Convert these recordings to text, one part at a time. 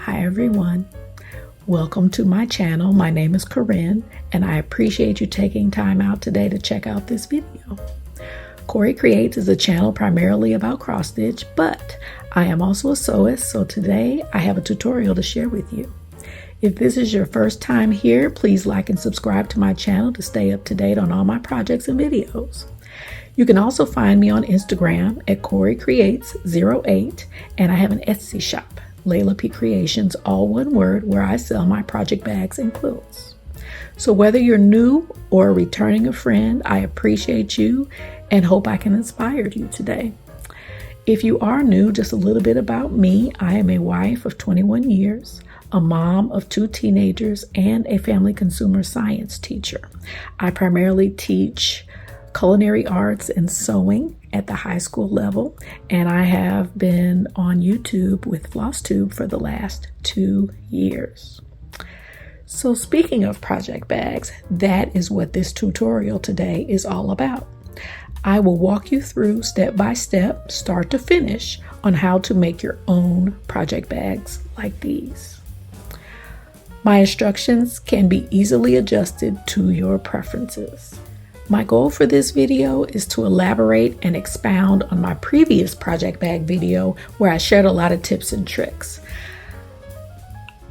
Hi everyone, welcome to my channel. My name is Corinne and I appreciate you taking time out today to check out this video. CoryCreates is a channel primarily about cross stitch, but I am also a sewist, so today I have a tutorial to share with you. If this is your first time here, please like and subscribe to my channel to stay up to date on all my projects and videos. You can also find me on Instagram at CoryCreates08, and I have an Etsy shop, Layla P Creations, all one word, where I sell my project bags and quilts. So whether you're new or returning a friend, I appreciate you and hope I can inspire you today. If you are new, just a little bit about me. I am a wife of 21 years, a mom of 2 teenagers, and a family consumer science teacher. I primarily teach culinary arts and sewing at the high school level, and I have been on YouTube with Flosstube for the last 2 years. So speaking of project bags, that is what this tutorial today is all about. I will walk you through step by step, start to finish, on how to make your own project bags like these. My instructions can be easily adjusted to your preferences. My goal for this video is to elaborate and expound on my previous project bag video where I shared a lot of tips and tricks.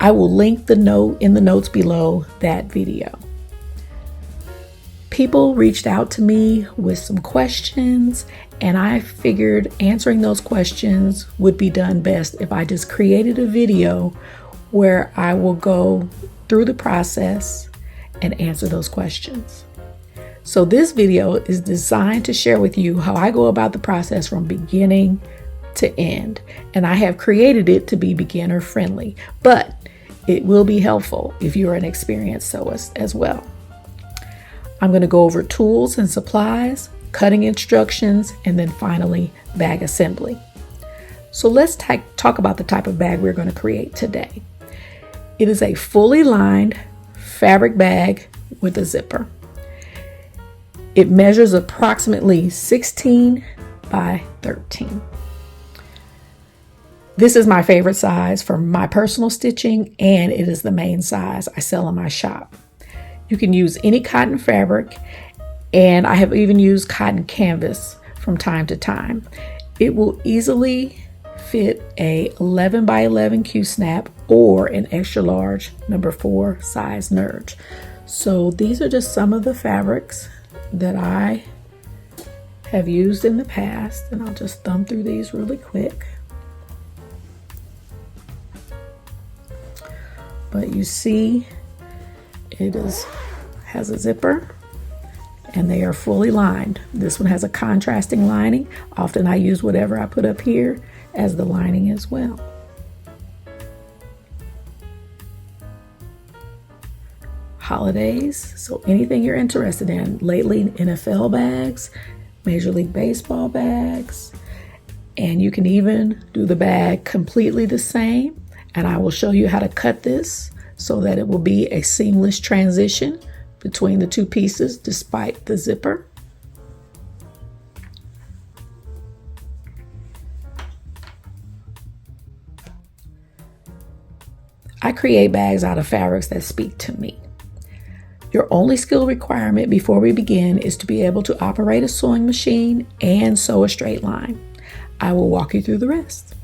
I will link the note in the notes below that video. People reached out to me with some questions, and I figured answering those questions would be done best if I just created a video where I will go through the process and answer those questions. So this video is designed to share with you how I go about the process from beginning to end. And I have created it to be beginner friendly, but it will be helpful if you're an experienced sewist as well. I'm going to go over tools and supplies, cutting instructions, and then finally bag assembly. So let's talk about the type of bag we're going to create today. It is a fully lined fabric bag with a zipper. It measures approximately 16 by 13. This is my favorite size for my personal stitching, and it is the main size I sell in my shop. You can use any cotton fabric, and I have even used cotton canvas from time to time. It will easily fit a 11 by 11 qsnap or an extra large number 4 size nurge. So these are just some of the fabrics that I have used in the past, and I'll just thumb through these really quick. But you see it has a zipper and they are fully lined. This one has a contrasting lining. Often I use whatever I put up here as the lining as well. Holidays, so anything you're interested in. Lately, NFL bags, Major League Baseball bags, and you can even do the bag completely the same. And I will show you how to cut this so that it will be a seamless transition between the 2 pieces despite the zipper. I create bags out of fabrics that speak to me. Your only skill requirement before we begin is to be able to operate a sewing machine and sew a straight line. I will walk you through the rest.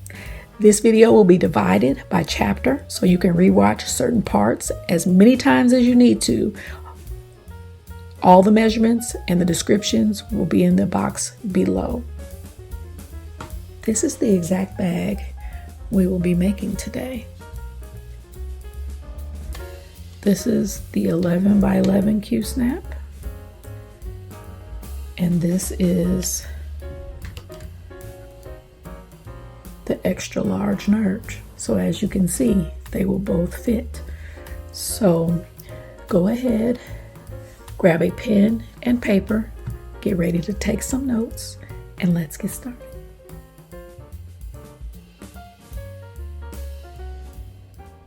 This video will be divided by chapter, so you can rewatch certain parts as many times as you need to. All the measurements and the descriptions will be in the box below. This is the exact bag we will be making today. This is the 11 by 11 qsnap, and this is the extra large nurge. So as you can see, they will both fit. So go ahead, grab a pen and paper, get ready to take some notes, and let's get started.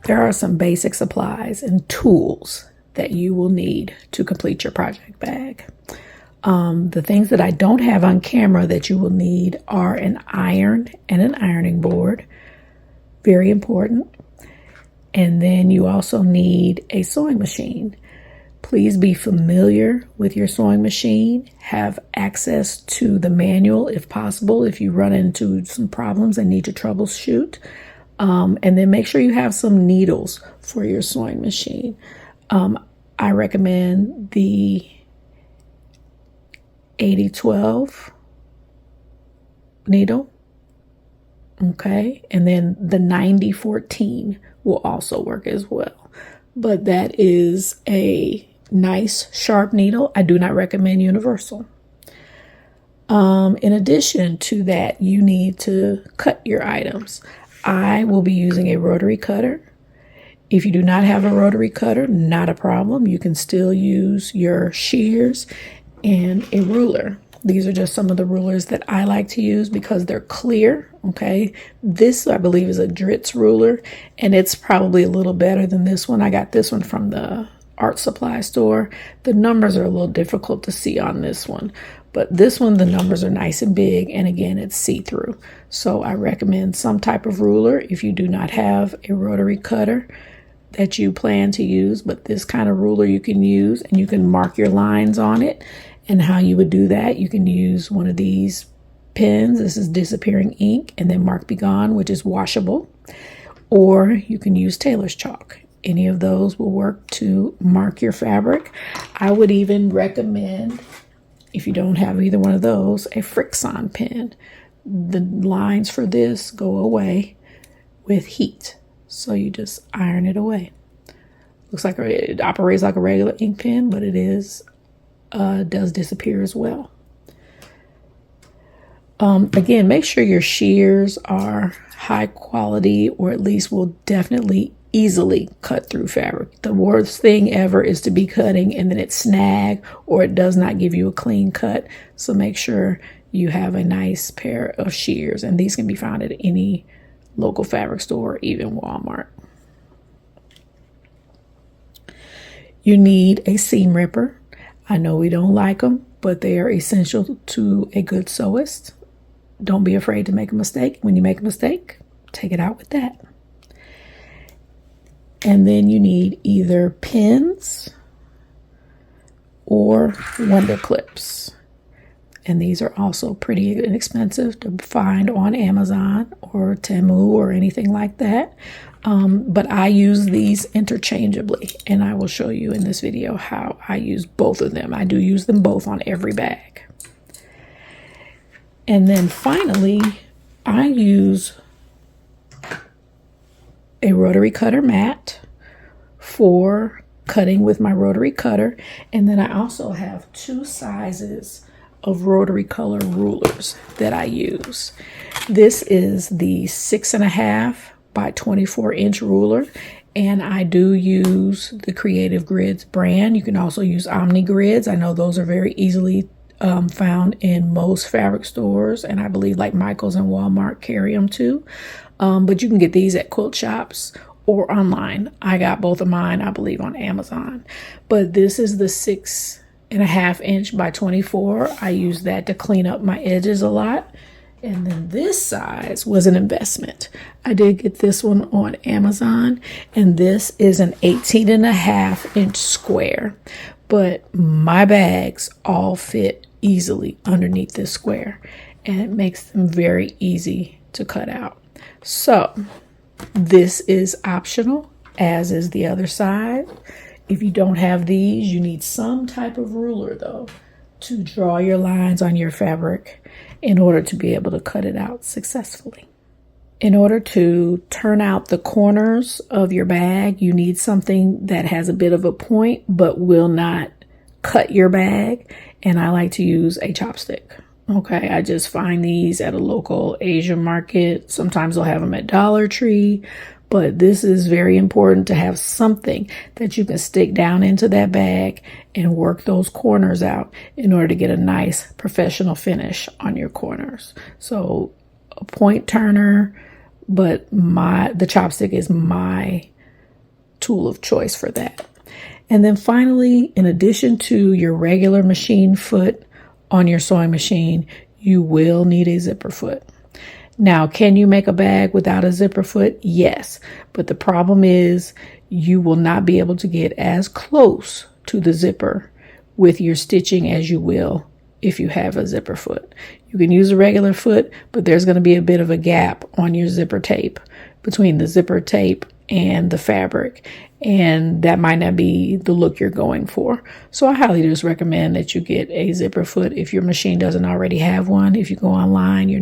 There are some basic supplies and tools that you will need to complete your project bag. The things that I don't have on camera that you will need are an iron and an ironing board. Very important. And then you also need a sewing machine. Please be familiar with your sewing machine. Have access to the manual if possible, if you run into some problems and need to troubleshoot. And then make sure you have some needles for your sewing machine. I recommend the 8012 needle. Okay, and then the 9014 will also work as well. But that is a nice sharp needle. I do not recommend universal. In addition to that, you need to cut your items. I will be using a rotary cutter. If you do not have a rotary cutter, not a problem. You can still use your shears and a ruler. These are just some of the rulers that I like to use because they're clear, okay? This, I believe, is a Dritz ruler, and it's probably a little better than this one. I got this one from the art supply store. The numbers are a little difficult to see on this one, but this one, the numbers are nice and big, and again, it's see-through. So I recommend some type of ruler if you do not have a rotary cutter that you plan to use, but this kind of ruler you can use, and you can mark your lines on it. And how you would do that, you can use one of these pens. This is disappearing ink, and then Mark Be Gone, which is washable. Or you can use tailor's chalk. Any of those will work to mark your fabric. I would even recommend, if you don't have either one of those, a Frixion pen. The lines for this go away with heat. So you just iron it away. Looks like it operates like a regular ink pen, but it does disappear as well. Again, make sure your shears are high quality, or at least will definitely easily cut through fabric. The worst thing ever is to be cutting and then it snag, or it does not give you a clean cut. So make sure you have a nice pair of shears, and these can be found at any local fabric store, even Walmart. You need a seam ripper. I know we don't like them, but they are essential to a good sewist. Don't be afraid to make a mistake. When you make a mistake, take it out with that. And then you need either pins or wonder clips. And these are also pretty inexpensive to find on Amazon or Temu or anything like that. But I use these interchangeably, and I will show you in this video how I use both of them. I do use them both on every bag. And then finally, I use a rotary cutter mat for cutting with my rotary cutter. And then I also have 2 sizes of rotary color rulers that I use. This is the 6.5 by 24-inch ruler, and I do use the Creative Grids brand. You can also use Omni Grids. I know those are very easily found in most fabric stores, and I believe like Michael's and Walmart carry them too. But you can get these at quilt shops or online. I got both of mine, I believe, on Amazon. But this is the 6.5 inch by 24. I use that to clean up my edges a lot. And then this size was an investment. I did get this one on Amazon, and this is an 18.5 inch square. But my bags all fit easily underneath this square, and it makes them very easy to cut out. So this is optional, as is the other side. If you don't have these, you need some type of ruler though to draw your lines on your fabric in order to be able to cut it out successfully. In order to turn out the corners of your bag, you need something that has a bit of a point but will not cut your bag. And I like to use a chopstick. Okay, I just find these at a local Asian market. Sometimes they'll have them at Dollar Tree. But this is very important to have something that you can stick down into that bag and work those corners out in order to get a nice professional finish on your corners. So a point turner, but the chopstick is my tool of choice for that. And then finally, in addition to your regular machine foot on your sewing machine, you will need a zipper foot. Now, can you make a bag without a zipper foot? Yes, but the problem is you will not be able to get as close to the zipper with your stitching as you will if you have a zipper foot. You can use a regular foot, but there's going to be a bit of a gap on your zipper tape between the zipper tape and the fabric, and that might not be the look you're going for. So I highly just recommend that you get a zipper foot if your machine doesn't already have one. If you go online, you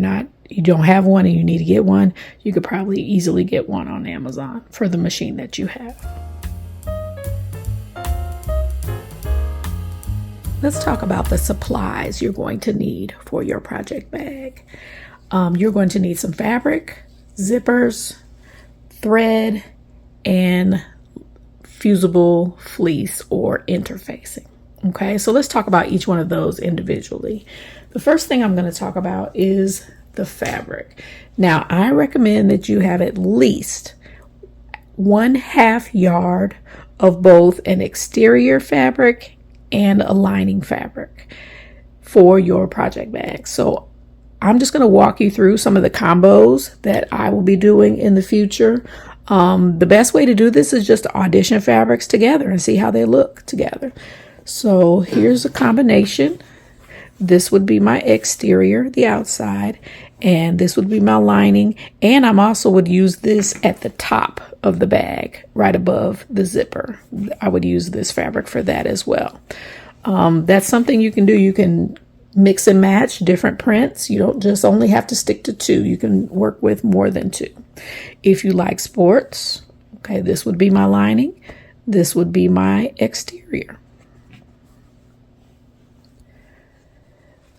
don't have one and you need to get one, you could probably easily get one on Amazon for the machine that you have. Let's talk about the supplies you're going to need for your project bag. You're going to need some fabric, zippers, thread, and fusible fleece or interfacing. Okay, so let's talk about each one of those individually. The first thing I'm going to talk about is the fabric. Now, I recommend that you have at least 1/2 yard of both an exterior fabric and a lining fabric for your project bag. So I'm just going to walk you through some of the combos that I will be doing in the future. The best way to do this is just to audition fabrics together and see how they look together. So here's a combination. This would be my exterior, the outside, and this would be my lining. And I'm also would use this at the top of the bag, right above the zipper. I would use this fabric for that as well. That's something you can do. You can mix and match different prints. You don't just only have to stick to two. You can work with more than two. If you like sports, okay, this would be my lining. This would be my exterior.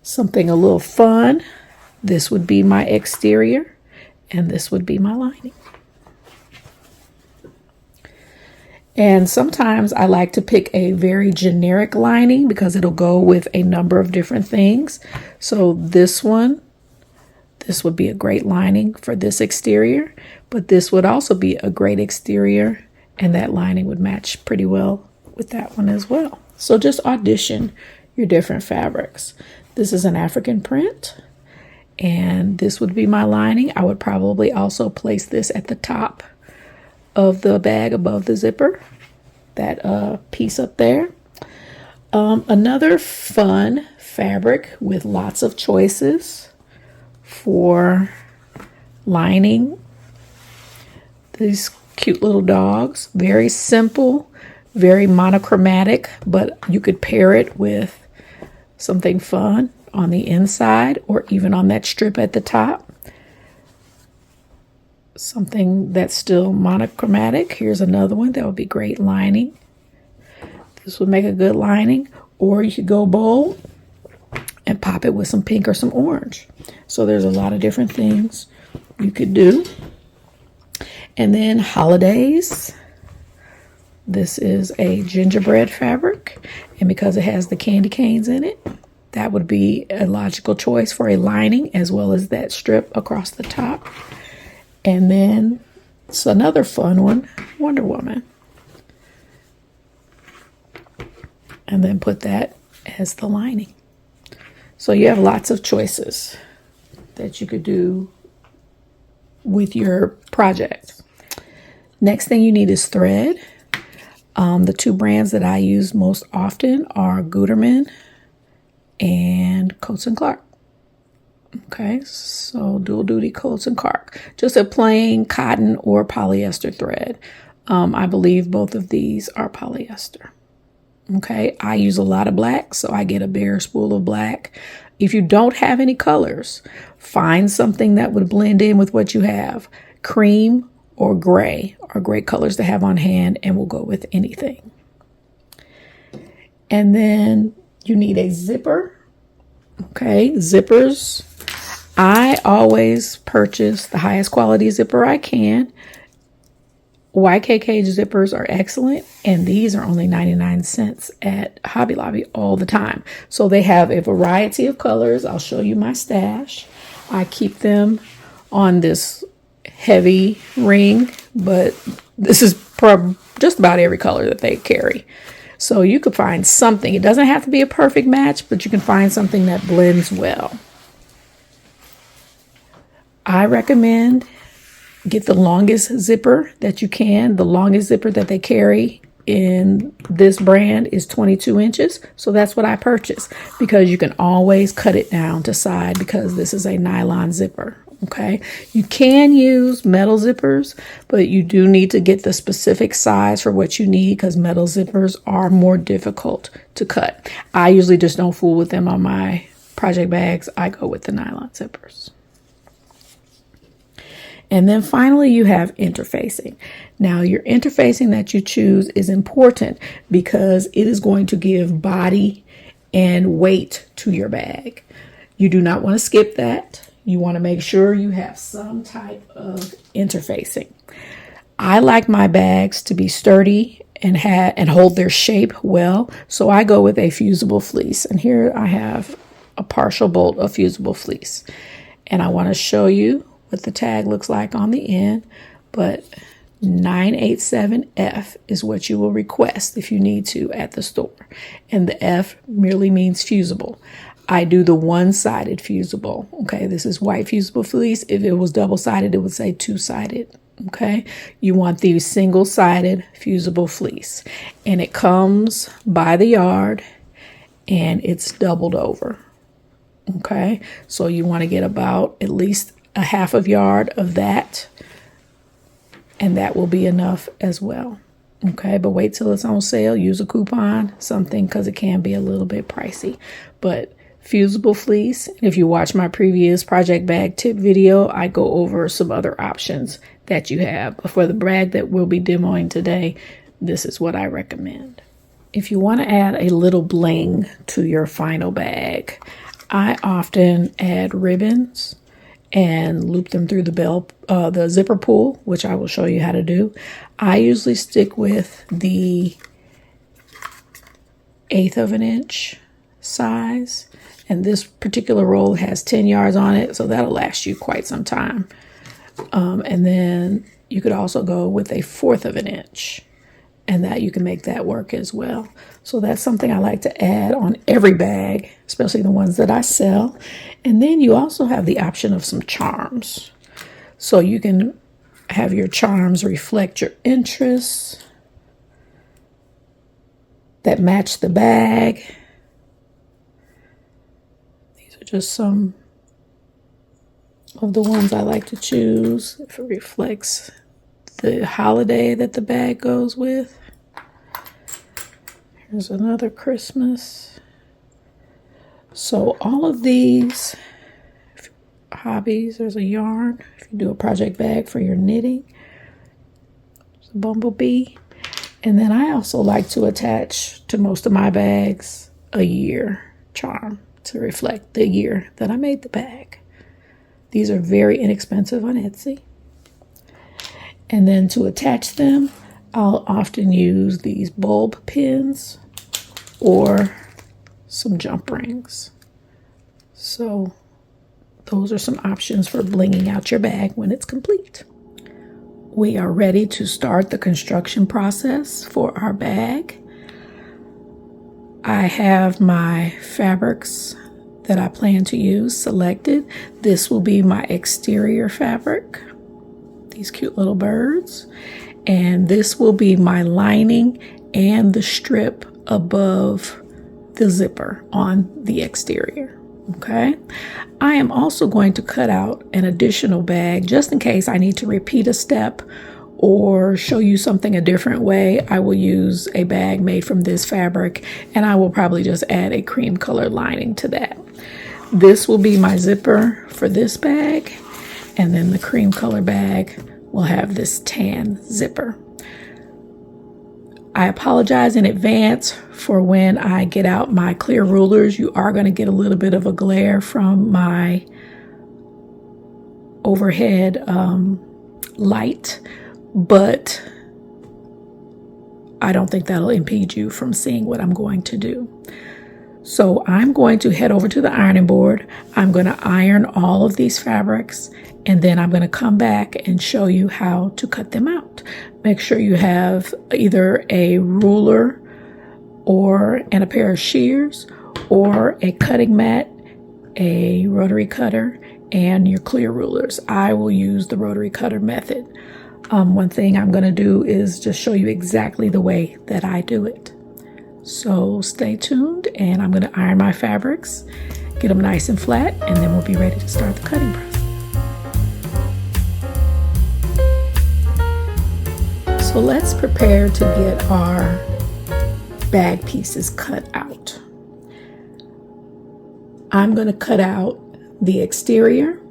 Something a little fun, this would be my exterior, and this would be my lining. And sometimes I like to pick a very generic lining because it'll go with a number of different things. So this would be a great lining for this exterior, but this would also be a great exterior, and that lining would match pretty well with that one as well. So just audition your different fabrics. This is an African print, and this would be my lining. I would probably also place this at the top of the bag above the zipper, that piece up there. Another fun fabric with lots of choices for lining. These cute little dogs, very simple, very monochromatic, but you could pair it with something fun on the inside or even on that strip at the top. Something that's still monochromatic. Here's another one that would be great lining. This would make a good lining, or you could go bold and pop it with some pink or some orange. So there's a lot of different things you could do. And then holidays. This is a gingerbread fabric, and because it has the candy canes in it, that would be a logical choice for a lining as well as that strip across the top. And then it's another fun one, Wonder Woman. And then put that as the lining. So you have lots of choices that you could do with your project. Next thing you need is thread. The two brands that I use most often are Gutermann and Coats & Clark. Okay, so dual duty Coats & Clark. Just a plain cotton or polyester thread. I believe both of these are polyester. Okay, I use a lot of black, so I get a bare spool of black. If you don't have any colors, find something that would blend in with what you have. Cream or gray are great colors to have on hand and will go with anything. And then you need a zipper. Okay, zippers. I always purchase the highest quality zipper I can. YKK zippers are excellent, and these are only 99 cents at Hobby Lobby all the time. So they have a variety of colors. I'll show you my stash. I keep them on this heavy ring, but this is just about every color that they carry. So you could find something. It doesn't have to be a perfect match, but you can find something that blends well. I recommend get the longest zipper that you can. The longest zipper that they carry in this brand is 22 inches. So that's what I purchased, because you can always cut it down to side because this is a nylon zipper. Okay, you can use metal zippers, but you do need to get the specific size for what you need because metal zippers are more difficult to cut. I usually just don't fool with them on my project bags. I go with the nylon zippers. And then finally, you have interfacing. Now, your interfacing that you choose is important because it is going to give body and weight to your bag. You do not want to skip that. You want to make sure you have some type of interfacing. I like my bags to be sturdy and hold their shape well, so I go with a fusible fleece. And here I have a partial bolt of fusible fleece. And I want to show you what the tag looks like on the end, but 987F is what you will request if you need to at the store. And the F merely means fusible. I do the one-sided fusible. Okay, this is white fusible fleece. If it was double-sided, it would say two-sided. Okay, you want the single-sided fusible fleece, and it comes by the yard and it's doubled over. Okay, so you want to get about at least a half of yard of that, and that will be enough as well. Okay, but wait till it's on sale. Use a coupon, something, because it can be a little bit pricey. But fusible fleece, if you watch my previous project bag tip video, I go over some other options that you have. But for the bag that we'll be demoing today, this is what I recommend. If you want to add a little bling to your final bag, I often add ribbons and loop them through the zipper pull, which I will show you how to do. I usually stick with the 1/8 of an inch size, and this particular roll has 10 yards on it, so that'll last you quite some time. And then you could also go with a 1/4 of an inch, and that you can make that work as well. So that's something I like to add on every bag, especially the ones that I sell. And then you also have the option of some charms. So you can have your charms reflect your interests that match the bag. These are just some of the ones I like to choose. If it reflects the holiday that the bag goes with. Here's another Christmas. So all of these hobbies, there's a yarn. If you do a project bag for your knitting, there's a bumblebee. And then I also like to attach to most of my bags a year charm to reflect the year that I made the bag. These are very inexpensive on Etsy. And then to attach them, I'll often use these bulb pins or some jump rings. So those are some options for blinging out your bag when it's complete. We are ready to start the construction process for our bag. I have my fabrics that I plan to use selected. This will be my exterior fabric, these cute little birds, and this will be my lining and the strip above the zipper on the exterior. Okay, I am also going to cut out an additional bag just in case I need to repeat a step or show you something a different way. I will use a bag made from this fabric, and I will probably just add a cream colored lining to that. This will be my zipper for this bag, and then the cream color bag will have this tan zipper. I apologize in advance for when I get out my clear rulers. You are going to get a little bit of a glare from my overhead light, but I don't think that'll impede you from seeing what I'm going to do. So I'm going to head over to the ironing board. I'm going to iron all of these fabrics, and then I'm going to come back and show you how to cut them out. Make sure you have either a ruler and a pair of shears, or a cutting mat, a rotary cutter, and your clear rulers. I will use the rotary cutter method. One thing I'm going to do is just show you exactly the way that I do it. So stay tuned, and I'm going to iron my fabrics, get them nice and flat, and then we'll be ready to start the cutting process. So let's prepare to get our bag pieces cut out. I'm going to cut out the exterior,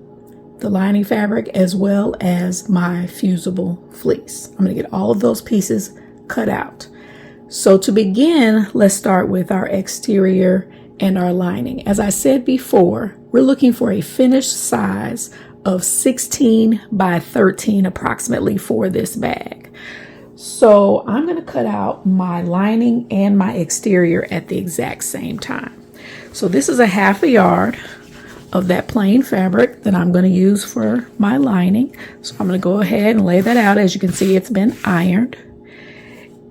the lining fabric, as well as my fusible fleece. I'm going to get all of those pieces cut out. So to begin, let's start with our exterior and our lining. As I said before, we're looking for a finished size of 16 by 13 approximately for this bag. So I'm going to cut out my lining and my exterior at the exact same time. So this is a 1/2 yard of that plain fabric that I'm going to use for my lining. So I'm going to go ahead and lay that out. As you can see, it's been ironed.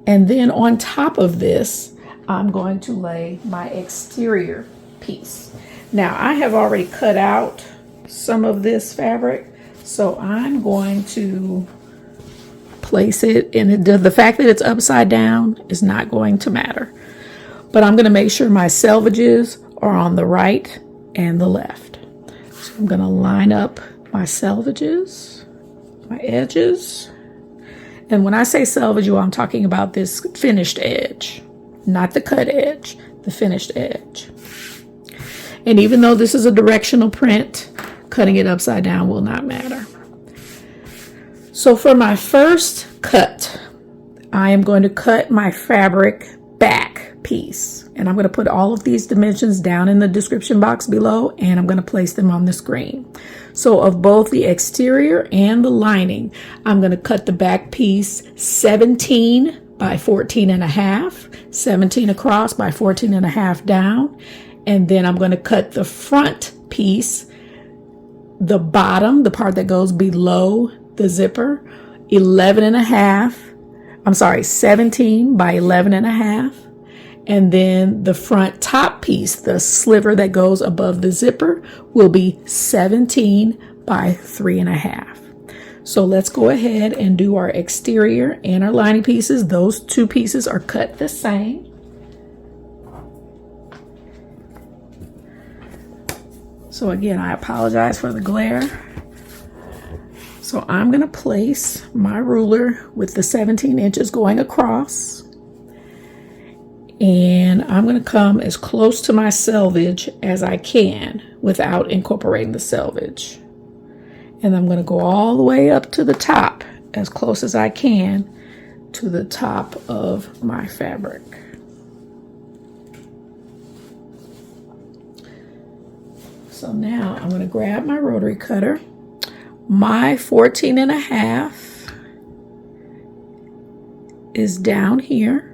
And then on top of this, I'm going to lay my exterior piece. Now, I have already cut out some of this fabric, so I'm going to place it in the fact that it's upside down is not going to matter. But I'm going to make sure my selvages are on the right and the left. So I'm going to line up my selvages, my edges. And when I say selvage, I'm talking about this finished edge, not the cut edge, the finished edge. And even though this is a directional print, cutting it upside down will not matter. So for my first cut, I am going to cut my fabric back piece. And I'm going to put all of these dimensions down in the description box below, and I'm going to place them on the screen. So of both the exterior and the lining, I'm going to cut the back piece 17 by 14.5, 17 across by 14.5 down. And then I'm going to cut the front piece, the bottom, the part that goes below the zipper, 17 by 11.5. And then the front top piece, the sliver that goes above the zipper, will be 17 by 3.5. So let's go ahead and do our exterior and our lining pieces. Those two pieces are cut the same. So again, I apologize for the glare. So I'm going to place my ruler with the 17 inches going across. And I'm going to come as close to my selvage as I can without incorporating the selvage. And I'm going to go all the way up to the top, as close as I can to the top of my fabric. So now I'm going to grab my rotary cutter. My 14.5 is down here.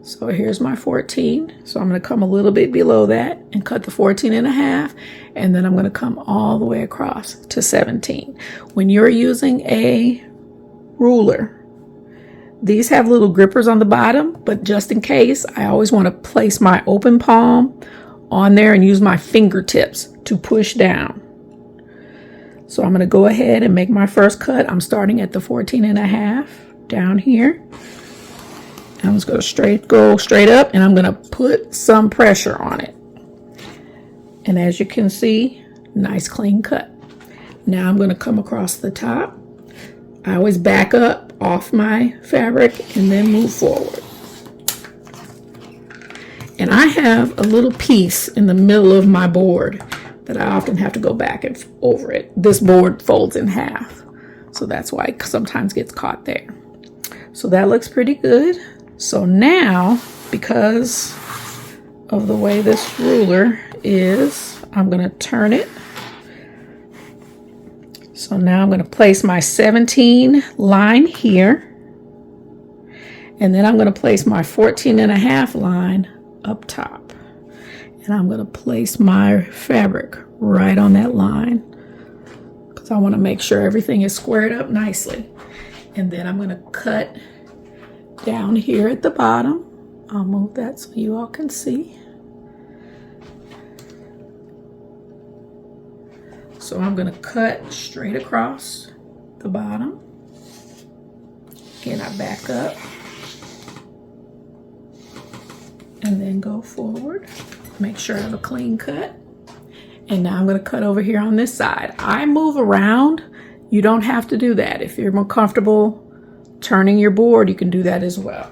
So here's my 14. So I'm going to come a little bit below that and cut the 14.5, and then I'm going to come all the way across to 17. When you're using a ruler, these have little grippers on the bottom, but just in case, I always want to place my open palm on there and use my fingertips to push down. So I'm going to go ahead and make my first cut. I'm starting at the 14.5 down here. I'm just going to go straight up, and I'm going to put some pressure on it. And as you can see, nice clean cut. Now I'm going to come across the top. I always back up off my fabric and then move forward. And I have a little piece in the middle of my board that I often have to go back and over it. This board folds in half, so that's why it sometimes gets caught there. So that looks pretty good. So now, because of the way this ruler is, I'm going to turn it. So now I'm going to place my 17 line here, and then I'm going to place my 14.5 line up top, and I'm going to place my fabric right on that line because I want to make sure everything is squared up nicely. And then I'm going to cut down here at the bottom. I'll move that so you all can see. So I'm going to cut straight across the bottom. Again, I back up and then go forward. Make sure I have a clean cut. And now I'm going to cut over here on this side. I move around. You don't have to do that. If you're more comfortable turning your board, you can do that as well.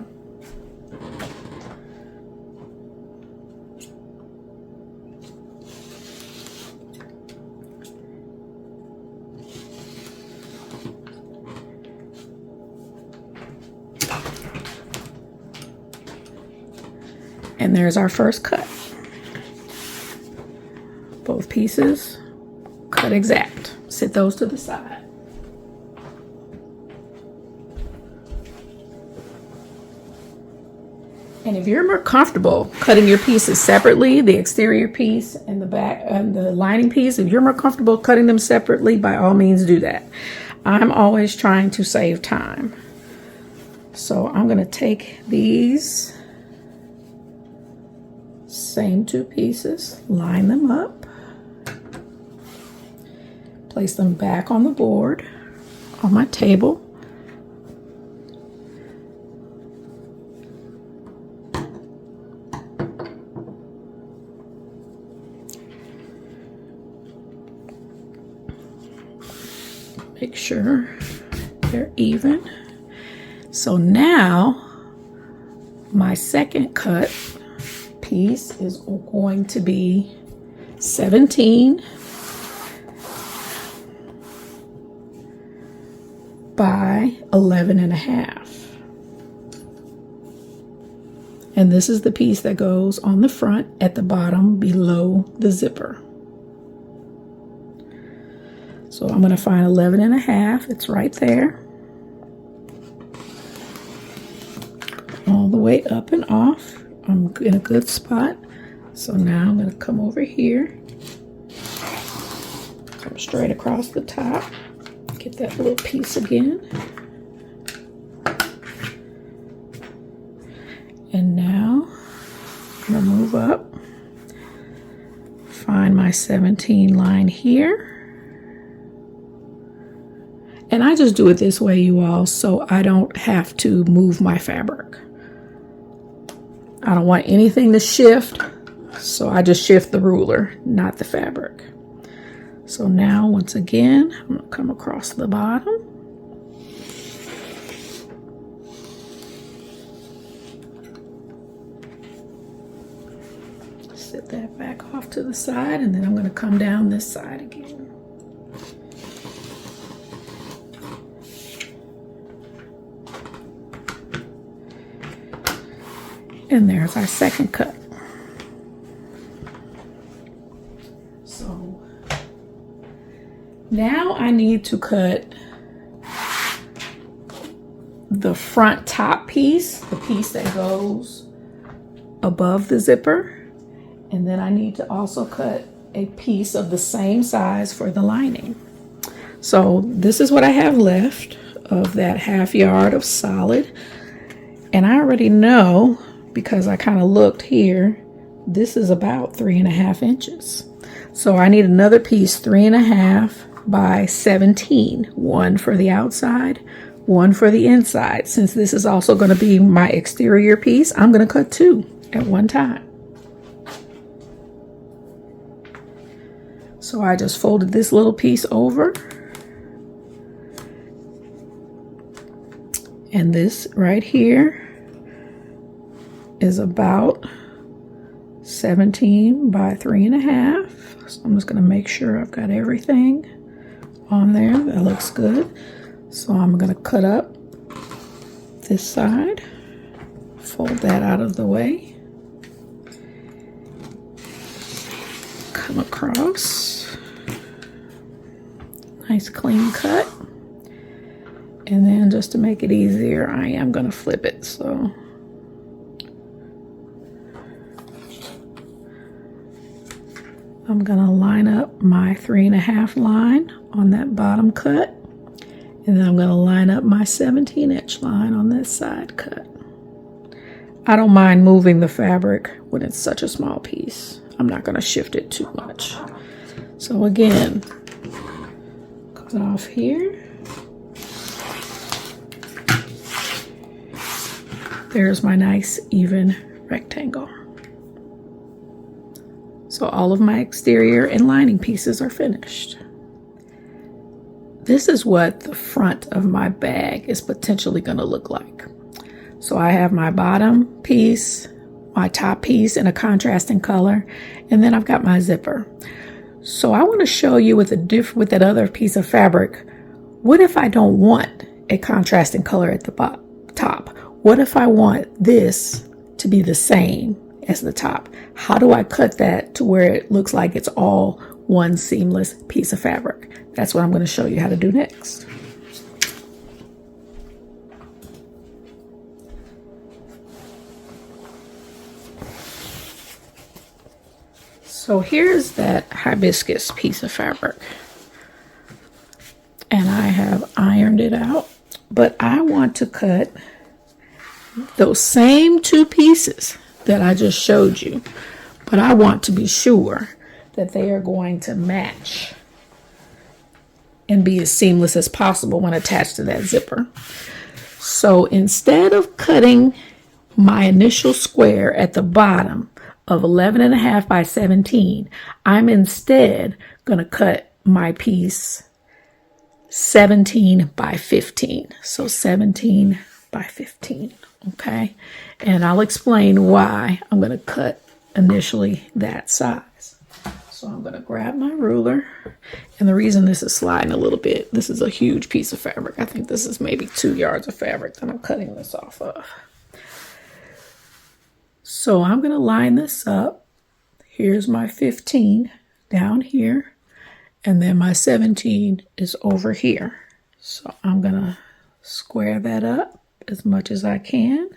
And there's our first cut. Both pieces cut exact. Set those to the side. And if you're more comfortable cutting your pieces separately, the exterior piece and the back and the lining piece, if you're more comfortable cutting them separately, by all means do that. I'm always trying to save time. So I'm going to take these same two pieces, line them up, place them back on the board, on my table. Make sure they're even. So now my second cut piece is going to be 17 by 11.5. And this is the piece that goes on the front at the bottom below the zipper. So I'm going to find 11.5. It's right there. All the way up and off. I'm in a good spot. So now I'm going to come over here. Come straight across the top. Get that little piece again. And now I'm going to move up. Find my 17 line here. And I just do it this way, you all, so I don't have to move my fabric. I don't want anything to shift, so I just shift the ruler, not the fabric. So now, once again, I'm going to come across the bottom. Set that back off to the side, and then I'm going to come down this side again. And there's our second cut. So now I need to cut the front top piece, the piece that goes above the zipper. And then I need to also cut a piece of the same size for the lining. So this is what I have left of that 1/2 yard of solid. And I already know, because I kind of looked here, this is about 3.5 inches. So I need another piece 3.5 by 17, one for the outside, one for the inside. Since this is also going to be my exterior piece, I'm going to cut 2 at one time. So I just folded this little piece over, and this right here is about 17 by 3.5. So I'm just going to make sure I've got everything on there. That looks good. So I'm going to cut up this side, fold that out of the way, come across, nice clean cut, and then just to make it easier, I am going to flip it. So I'm going to line up my 3.5 line on that bottom cut, and then I'm going to line up my 17-inch line on this side cut. I don't mind moving the fabric when it's such a small piece. I'm not going to shift it too much. So again, Cut off here. There's my nice even rectangle. So all of my exterior and lining pieces are finished. This is what the front of my bag is potentially going to look like. So I have my bottom piece, my top piece in a contrasting color, and then I've got my zipper. So I want to show you with that other piece of fabric, what if I don't want a contrasting color at the top? What if I want this to be the same as the top? How do I cut that to where it looks like it's all one seamless piece of fabric? That's what I'm going to show you how to do next. So here's that hibiscus piece of fabric, and I have ironed it out, but I want to cut those same two pieces that I just showed you, but I want to be sure that they are going to match and be as seamless as possible when attached to that zipper. So instead of cutting my initial square at the bottom of 11.5 by 17, I'm instead going to cut my piece 17 by 15. So 17 by 15, okay? And I'll explain why I'm going to cut initially that size. So I'm going to grab my ruler, and the reason this is sliding a little bit, this is a huge piece of fabric. I think this is maybe 2 yards of fabric that I'm cutting this off of. So I'm going to line this up. Here's my 15 down here, and then my 17 is over here. So I'm going to square that up as much as I can.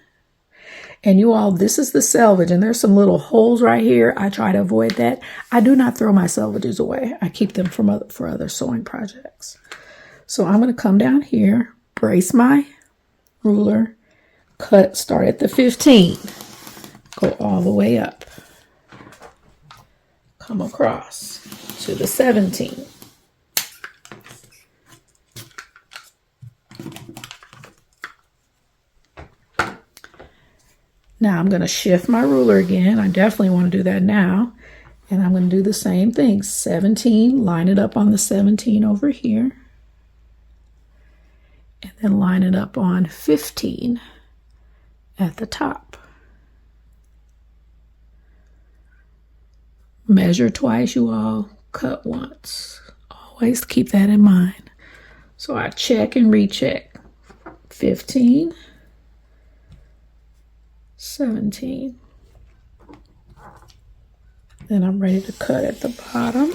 And you all, this is the selvage, and there's some little holes right here. I try to avoid that. I do not throw my selvages away. I keep them for other sewing projects. So I'm going to come down here, brace my ruler, start at the 15, go all the way up, come across to the 17. Now I'm going to shift my ruler again. I definitely want to do that now. And I'm going to do the same thing. 17, line it up on the 17 over here. And then line it up on 15 at the top. Measure twice, you all. Cut once. Always keep that in mind. So I check and recheck. 15. 17. Then I'm ready to cut at the bottom.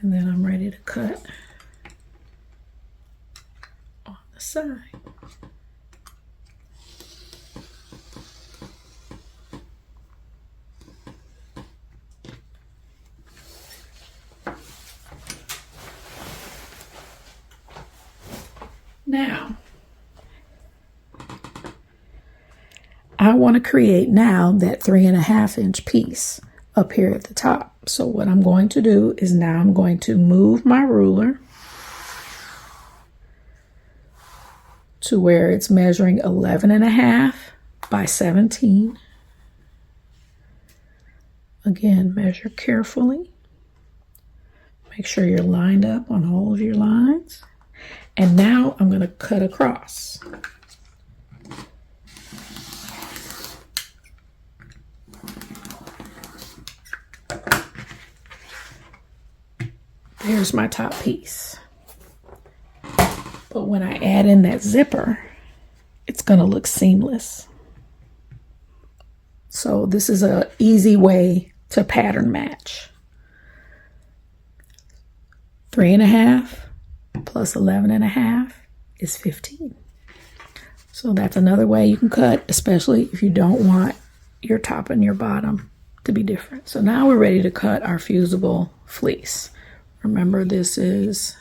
And then I'm ready to cut on the side. Now, I want to create now that 3.5 inch piece up here at the top. So what I'm going to do is now I'm going to move my ruler to where it's measuring 11.5 by 17. Again, measure carefully. Make sure you're lined up on all of your lines. And now I'm going to cut across. There's my top piece. But when I add in that zipper, it's going to look seamless. So this is an easy way to pattern match. 3.5 plus 11.5 is 15. So that's another way you can cut, especially if you don't want your top and your bottom to be different. So now we're ready to cut our fusible fleece. Remember, this is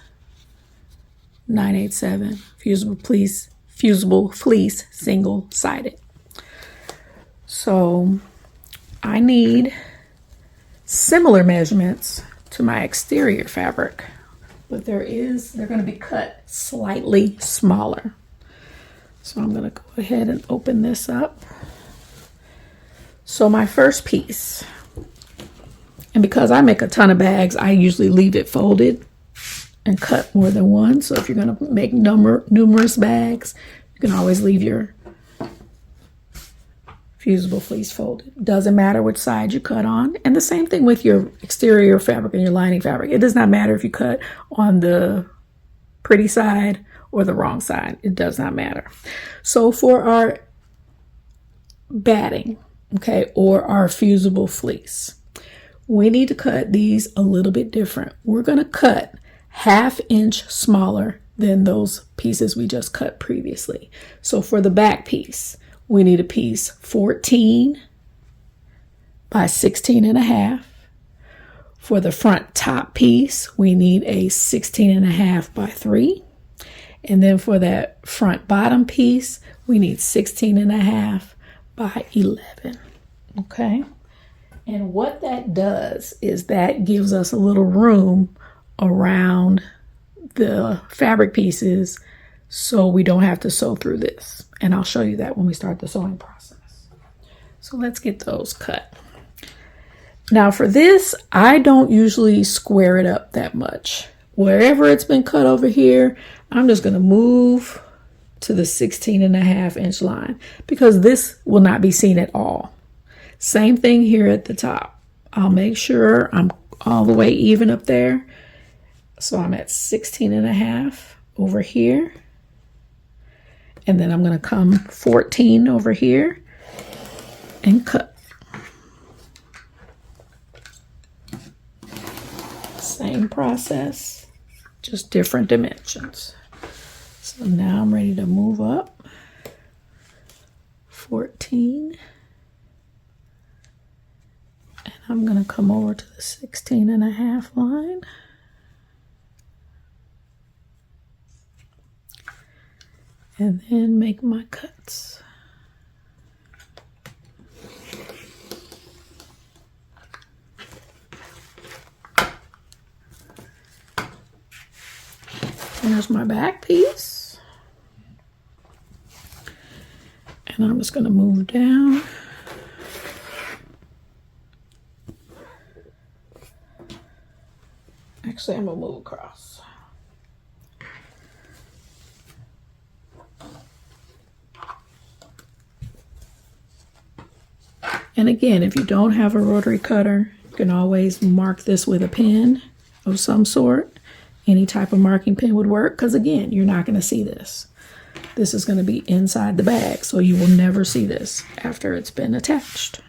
987 fusible fleece single-sided. So I need similar measurements to my exterior fabric, but they're going to be cut slightly smaller. So I'm going to go ahead and open this up. So my first piece, and because I make a ton of bags, I usually leave it folded and cut more than one. So if you're going to make numerous bags, you can always leave your fusible fleece folded. Doesn't matter which side you cut on. And the same thing with your exterior fabric and your lining fabric. It does not matter if you cut on the pretty side or the wrong side. It does not matter. So for our batting, okay, or our fusible fleece, we need to cut these a little bit different. We're going to cut 1/2 inch smaller than those pieces we just cut previously. So for the back piece, we need a piece 14 by 16.5. For the front top piece, we need a 16.5 by 3. And then for that front bottom piece, we need 16.5 by 11. Okay. And what that does is that gives us a little room around the fabric pieces so we don't have to sew through this. And I'll show you that when we start the sewing process. So let's get those cut. Now for this, I don't usually square it up that much. Wherever it's been cut over here, I'm just going to move to the 16.5 inch line because this will not be seen at all. Same thing here at the top. I'll make sure I'm all the way even up there. So I'm at 16.5 over here. And then I'm going to come 14 over here and cut. Same process, just different dimensions. So now I'm ready to move up. 14. And I'm going to come over to the 16.5 line. And then make my cuts. There's my back piece. And I'm just going to move down. Actually, I'm going to move across. And again, if you don't have a rotary cutter, you can always mark this with a pen of some sort. Any type of marking pen would work because, again, you're not going to see this. This is going to be inside the bag, so you will never see this after it's been attached.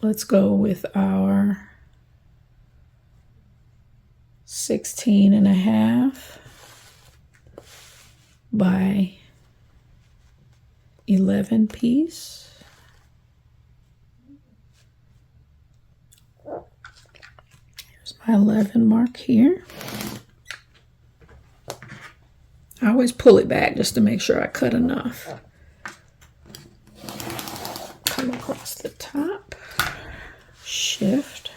Let's go with our 16.5 by 11 piece. Here's my 11 mark here. I always pull it back just to make sure I cut enough. Come across the top, shift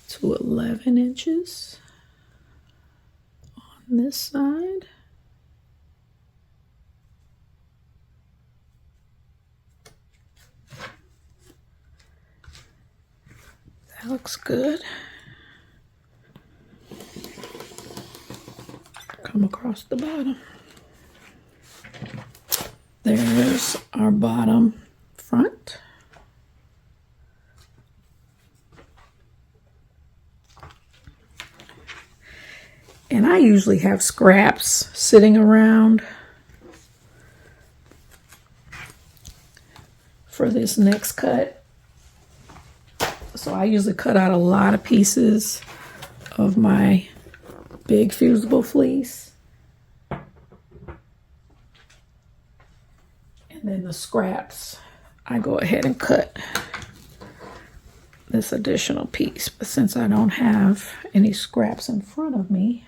to 11 inches on this side. That looks good. Come across the bottom. There's our bottom front. And I usually have scraps sitting around for this next cut. So I usually cut out a lot of pieces of my big fusible fleece. And then the scraps, I go ahead and cut this additional piece. But since I don't have any scraps in front of me,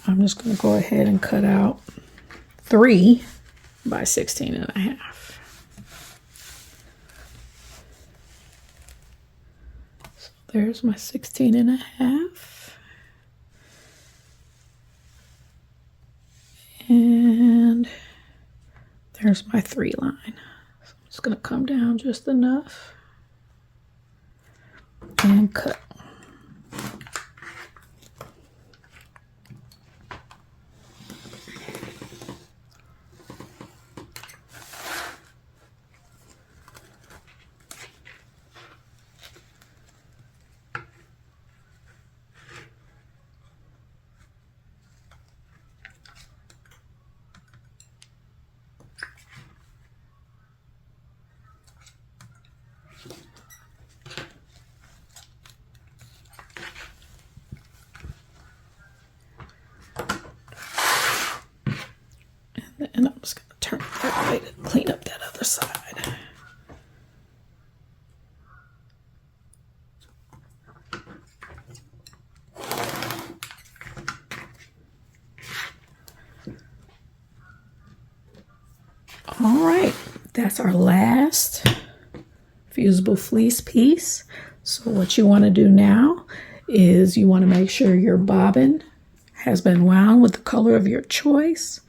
I'm just going to go ahead and cut out 3 by 16.5. So there's my 16.5. And there's my 3 line. So I'm just going to come down just enough and cut. And I'm just going to turn it that way to clean up that other side. All right, that's our last fusible fleece piece. So what you want to do now is you want to make sure your bobbin has been wound with the color of your choice.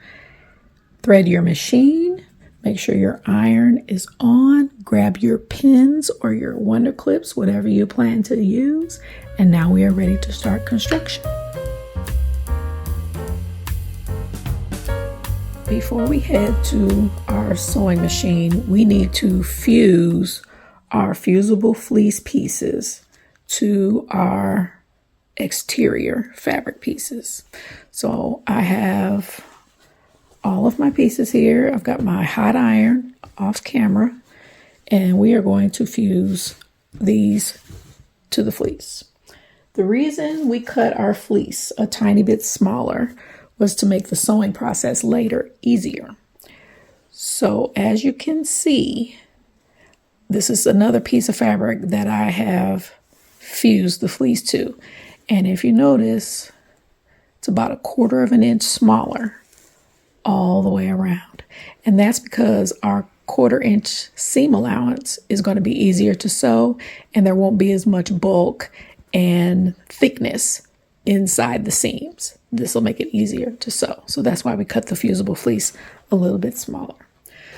Thread your machine, make sure your iron is on, grab your pins or your wonder clips, whatever you plan to use, and now we are ready to start construction. Before we head to our sewing machine, we need to fuse our fusible fleece pieces to our exterior fabric pieces. So I have all of my pieces here. I've got my hot iron off camera, and we are going to fuse these to the fleece. The reason we cut our fleece a tiny bit smaller was to make the sewing process later easier. So as you can see, this is another piece of fabric that I have fused the fleece to. And if you notice, it's about 1/4 of an inch smaller all the way around. And that's because our 1/4 inch seam allowance is going to be easier to sew, and there won't be as much bulk and thickness inside the seams. This will make it easier to sew. So that's why we cut the fusible fleece a little bit smaller.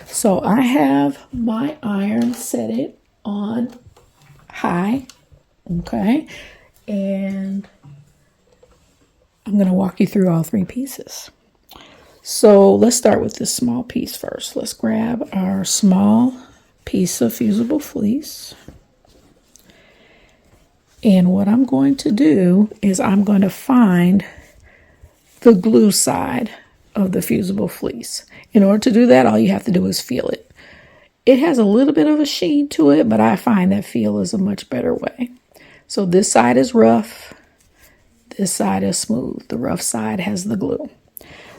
So I have my iron set it on high, okay? And I'm going to walk you through all 3 pieces. So let's start with this small piece first. Let's grab our small piece of fusible fleece. And what I'm going to do is I'm going to find the glue side of the fusible fleece. In order to do that, all you have to do is feel it. It has a little bit of a sheen to it, but I find that feel is a much better way. So this side is rough. This side is smooth. The rough side has the glue.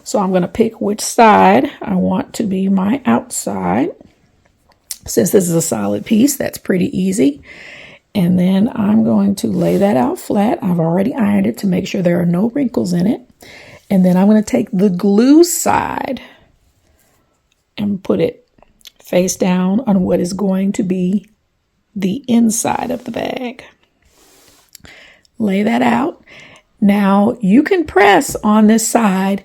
So I'm going to pick which side I want to be my outside. Since this is a solid piece, that's pretty easy. And then I'm going to lay that out flat. I've already ironed it to make sure there are no wrinkles in it. And then I'm going to take the glue side and put it face down on what is going to be the inside of the bag. Lay that out. Now you can press on this side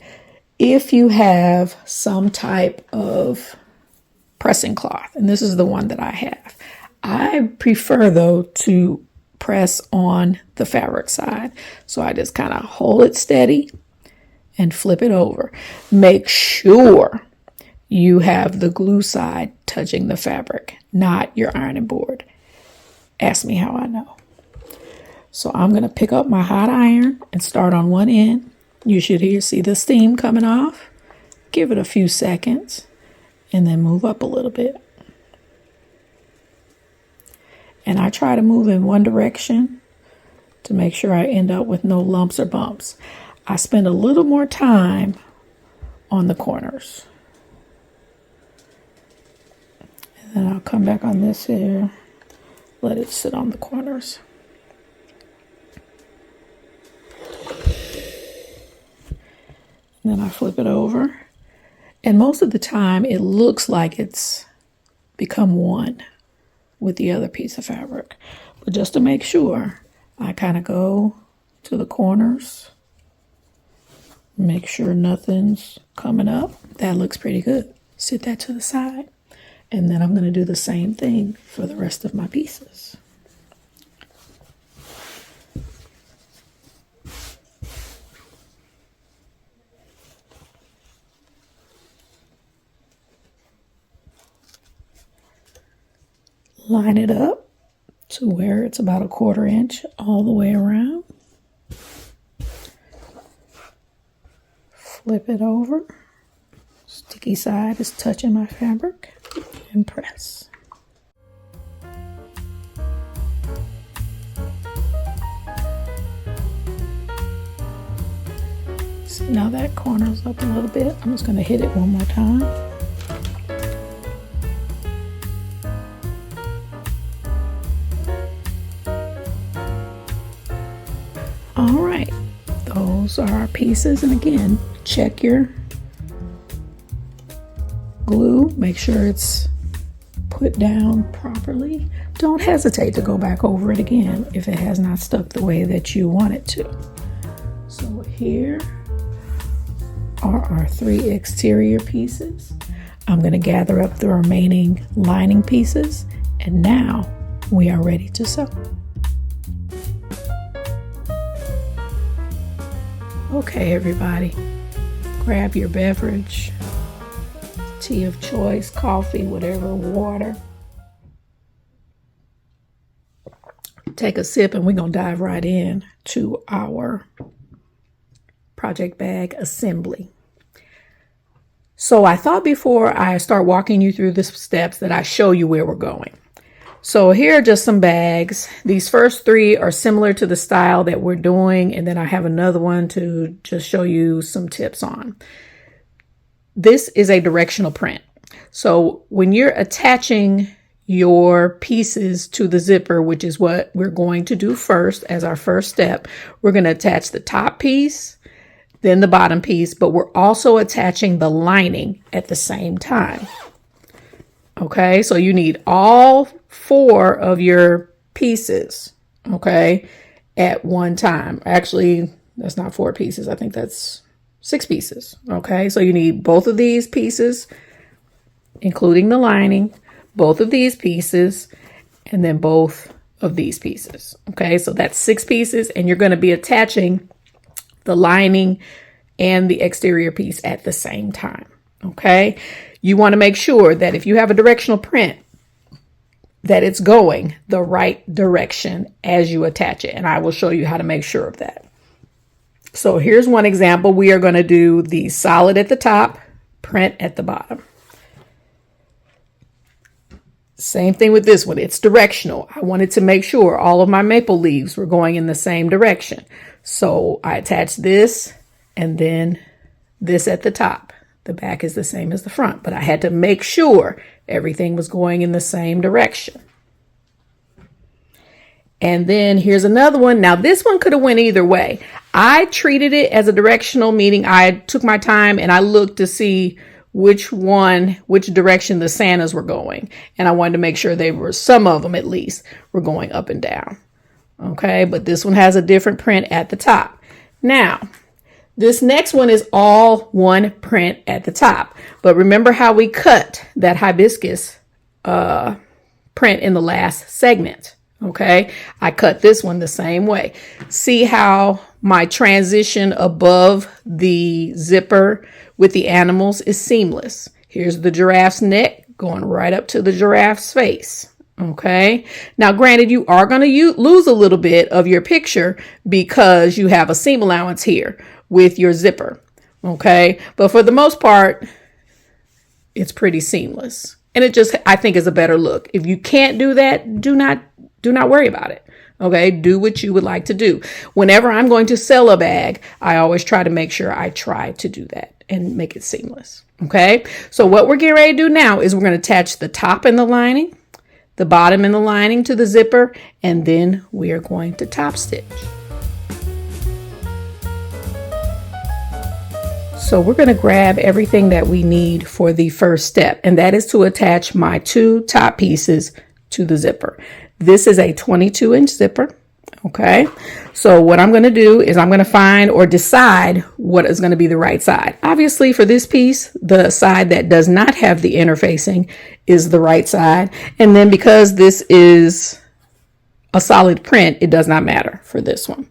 if you have some type of pressing cloth, and this is the one that I have. I prefer though to press on the fabric side. So I just kind of hold it steady and flip it over. Make sure you have the glue side touching the fabric, not your ironing board. Ask me how I know. So I'm going to pick up my hot iron and start on one end. You should see the steam coming off. Give it a few seconds and then move up a little bit. And I try to move in one direction to make sure I end up with no lumps or bumps. I spend a little more time on the corners. And then I'll come back on this here, let it sit on the corners. Then I flip it over. And most of the time it looks like it's become one with the other piece of fabric. But just to make sure, I kind of go to the corners, make sure nothing's coming up. That looks pretty good. Sit that to the side. And then I'm going to do the same thing for the rest of my pieces. Line it up to where it's about 1/4 inch all the way around. Flip it over. Sticky side is touching my fabric, and press. See, now that corner's up a little bit. I'm just going to hit it one more time. All right, those are our pieces. And again, check your glue, make sure it's put down properly. Don't hesitate to go back over it again if it has not stuck the way that you want it to. So here are our 3 exterior pieces. I'm going to gather up the remaining lining pieces, and now we are ready to sew. Okay, everybody, grab your beverage, tea of choice, coffee, whatever, water. Take a sip and we're going to dive right in to our project bag assembly. So I thought before I start walking you through the steps that I show you where we're going. So here are just some bags. These first 3 are similar to the style that we're doing, and then I have another one to just show you some tips on. This is a directional print. So when you're attaching your pieces to the zipper, which is what we're going to do first as our first step, we're going to attach the top piece, then the bottom piece, but we're also attaching the lining at the same time. Okay, so you need all 4 of your pieces, okay, at one time. Actually, that's not 4 pieces. I think that's 6 pieces. Okay, so you need both of these pieces, including the lining, both of these pieces, and then both of these pieces. Okay, so that's 6 pieces, and you're going to be attaching the lining and the exterior piece at the same time. Okay, you want to make sure that if you have a directional print, that it's going the right direction as you attach it. And I will show you how to make sure of that. So here's one example. We are going to do the solid at the top, print at the bottom. Same thing with this one. It's directional. I wanted to make sure all of my maple leaves were going in the same direction. So I attached this and then this at the top. The back is the same as the front, but I had to make sure everything was going in the same direction. And then here's another one. Now this one could have went either way. I treated it as a directional, meaning I took my time and I looked to see which direction the Santas were going. And I wanted to make sure they were, some of them at least, were going up and down. Okay, but this one has a different print at the top. Now, this next one is all one print at the top. But remember how we cut that hibiscus print in the last segment. Okay, I cut this one the same way. See how my transition above the zipper with the animals is seamless. Here's the giraffe's neck going right up to the giraffe's face. Okay, now granted, you are going to lose a little bit of your picture because you have a seam allowance here with your zipper. Okay, but for the most part, it's pretty seamless. And it just, I think, is a better look. If you can't do that, do not worry about it. Okay, do what you would like to do. Whenever I'm going to sell a bag, I always try to make sure I try to do that and make it seamless. Okay, so what we're getting ready to do now is we're going to attach the top and the lining, the bottom and the lining to the zipper, and then we are going to top stitch. So we're going to grab everything that we need for the first step, and that is to attach my 2 top pieces to the zipper. This is a 22-inch zipper. Okay, so what I'm going to do is I'm going to find or decide what is going to be the right side. Obviously, for this piece, the side that does not have the interfacing is the right side. And then because this is a solid print, it does not matter for this one.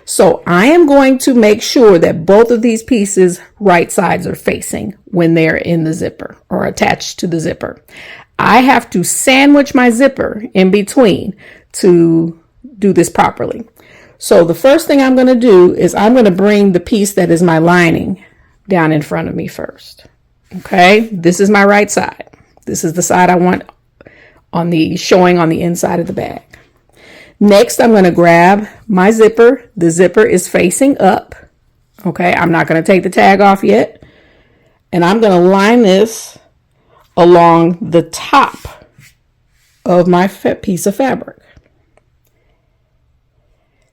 So I am going to make sure that both of these pieces right sides are facing when they're in the zipper or attached to the zipper. I have to sandwich my zipper in between to do this properly. So the first thing I'm going to do is I'm going to bring the piece that is my lining down in front of me first. Okay, this is my right side. This is the side I want on the showing on the inside of the bag. Next, I'm going to grab my zipper. The zipper is facing up. Okay, I'm not going to take the tag off yet. And I'm going to line this along the top of my piece of fabric.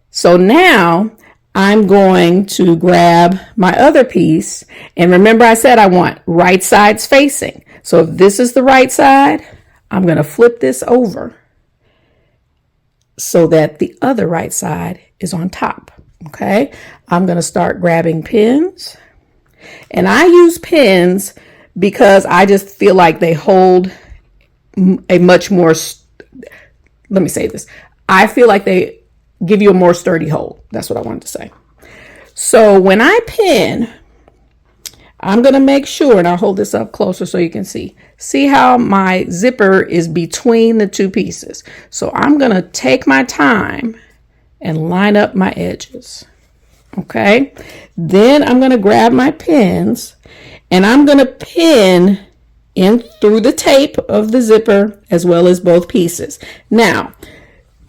So now I'm going to grab my other piece, and remember I said I want right sides facing. So if this is the right side, I'm going to flip this over so that the other right side is on top. Okay, I'm going to start grabbing pins, and I use pins because I just feel like they hold a much more, let me say this, I feel like they give you a more sturdy hold. That's what I wanted to say. So when I pin, I'm going to make sure, and I'll hold this up closer so you can see how my zipper is between the 2 pieces. So I'm going to take my time and line up my edges. Okay. Then I'm going to grab my pins and I'm going to pin in through the tape of the zipper as well as both pieces. Now,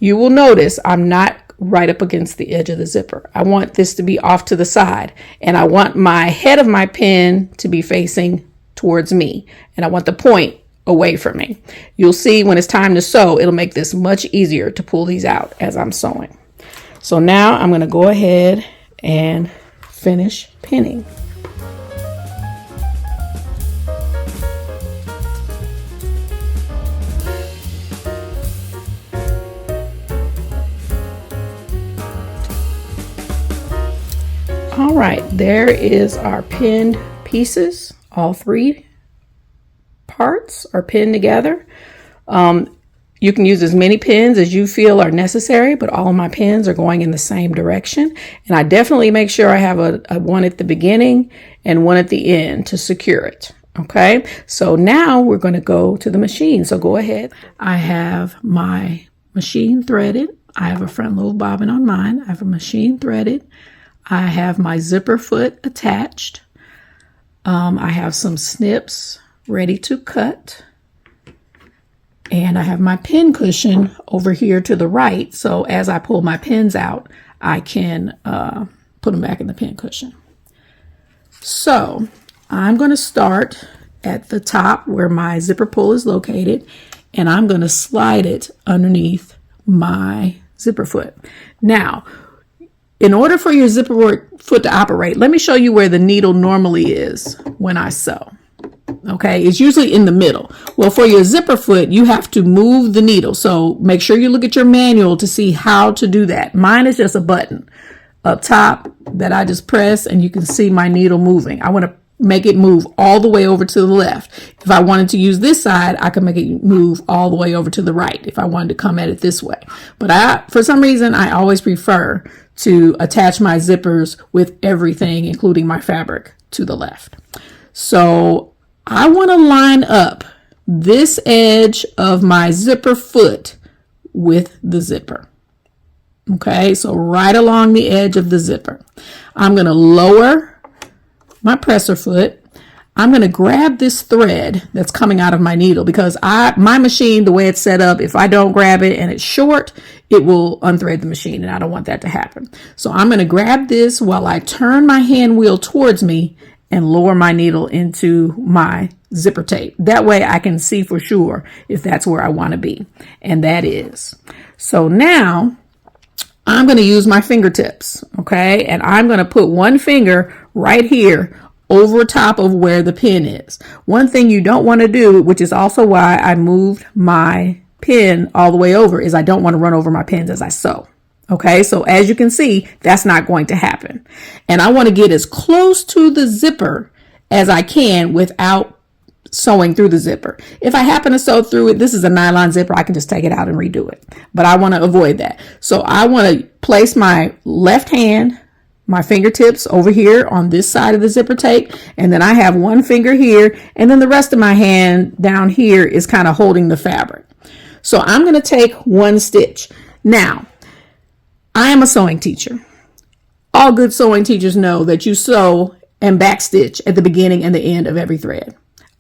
you will notice I'm not right up against the edge of the zipper. I want this to be off to the side, and I want my head of my pin to be facing towards me, and I want the point away from me. You'll see when it's time to sew, it'll make this much easier to pull these out as I'm sewing. So now I'm going to go ahead and finish pinning. All right, there is our pinned pieces. All 3 parts are pinned together. You can use as many pins as you feel are necessary, but all of my pins are going in the same direction. And I definitely make sure I have a one at the beginning and one at the end to secure it. Okay, so now we're going to go to the machine. So go ahead. I have my machine threaded. I have a front lobe bobbin on mine. I have a machine threaded. I have my zipper foot attached. I have some snips ready to cut. And I have my pin cushion over here to the right. So as I pull my pins out, I can put them back in the pin cushion. So I'm going to start at the top where my zipper pull is located. And I'm going to slide it underneath my zipper foot. Now, in order for your zipper foot to operate, let me show you where the needle normally is when I sew. Okay, it's usually in the middle. Well, for your zipper foot, you have to move the needle. So make sure you look at your manual to see how to do that. Mine is just a button up top that I just press and you can see my needle moving. I want to make it move all the way over to the left. If I wanted to use this side, I can make it move all the way over to the right if I wanted to come at it this way. But for some reason, I always prefer to attach my zippers with everything, including my fabric, to the left. So I want to line up this edge of my zipper foot with the zipper. Okay, so right along the edge of the zipper. I'm going to lower my presser foot. I'm going to grab this thread that's coming out of my needle because my machine, the way it's set up, if I don't grab it and it's short, it will unthread the machine, and I don't want that to happen. So I'm going to grab this while I turn my hand wheel towards me and lower my needle into my zipper tape. That way I can see for sure if that's where I want to be, and that is. So now I'm going to use my fingertips, okay? And I'm going to put one finger right here over top of where the pin is. One thing you don't want to do, which is also why I moved my pin all the way over, is I don't want to run over my pins as I sew. Okay, so as you can see, that's not going to happen. And I want to get as close to the zipper as I can without sewing through the zipper. If I happen to sew through it, this is a nylon zipper, I can just take it out and redo it. But I want to avoid that. So I want to place my left hand, my fingertips over here on this side of the zipper tape, and then I have one finger here, and then the rest of my hand down here is kind of holding the fabric. So I'm going to take one stitch. Now, I am a sewing teacher. All good sewing teachers know that you sew and backstitch at the beginning and the end of every thread.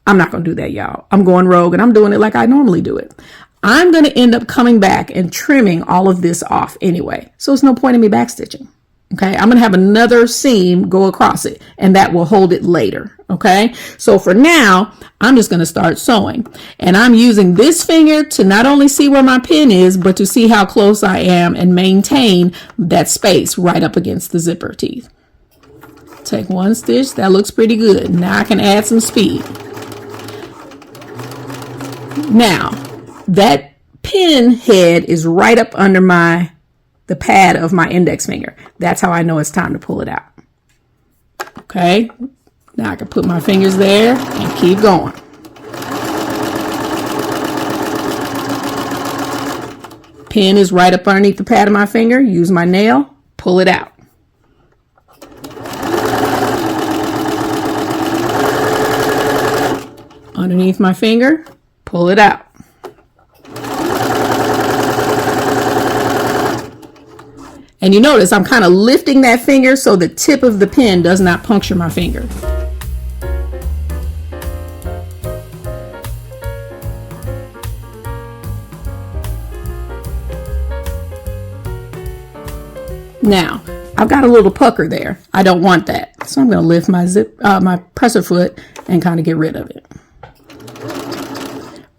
I'm not going to do that, y'all. I'm going rogue and I'm doing it like I normally do it. I'm going to end up coming back and trimming all of this off anyway. So there's no point in me backstitching. Okay, I'm going to have another seam go across it, and that will hold it later. Okay, so for now, I'm just going to start sewing, and I'm using this finger to not only see where my pin is, but to see how close I am and maintain that space right up against the zipper teeth. Take one stitch. That looks pretty good. Now I can add some speed. Now, that pin head is right up under the pad of my index finger. That's how I know it's time to pull it out. Okay, now I can put my fingers there and keep going. Pin is right up underneath the pad of my finger. Use my nail, pull it out. Underneath my finger, pull it out. And you notice I'm kind of lifting that finger so the tip of the pin does not puncture my finger. Now, I've got a little pucker there. I don't want that. So I'm going to lift my presser foot and kind of get rid of it.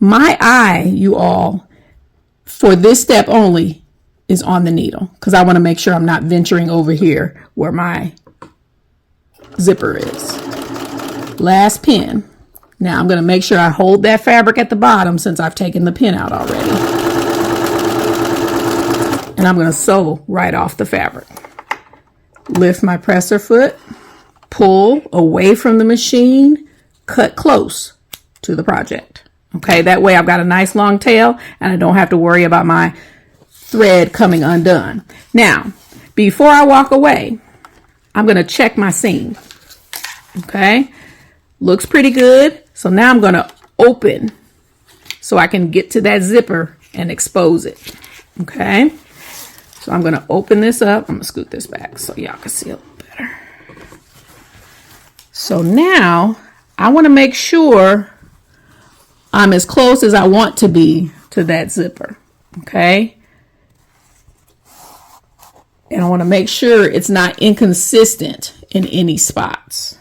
My eye, you all, for this step only, is on the needle because I want to make sure I'm not venturing over here where my zipper is. Last pin. Now I'm going to make sure I hold that fabric at the bottom since I've taken the pin out already. And I'm going to sew right off the fabric. Lift my presser foot, pull away from the machine, cut close to the project. Okay, that way I've got a nice long tail and I don't have to worry about my thread coming undone. Now, before I walk away, I'm going to check my seam. Okay, looks pretty good. So now I'm going to open so I can get to that zipper and expose it. Okay, so I'm going to open this up. I'm going to scoot this back so y'all can see a little better. So now I want to make sure I'm as close as I want to be to that zipper. Okay. And I want to make sure it's not inconsistent in any spots.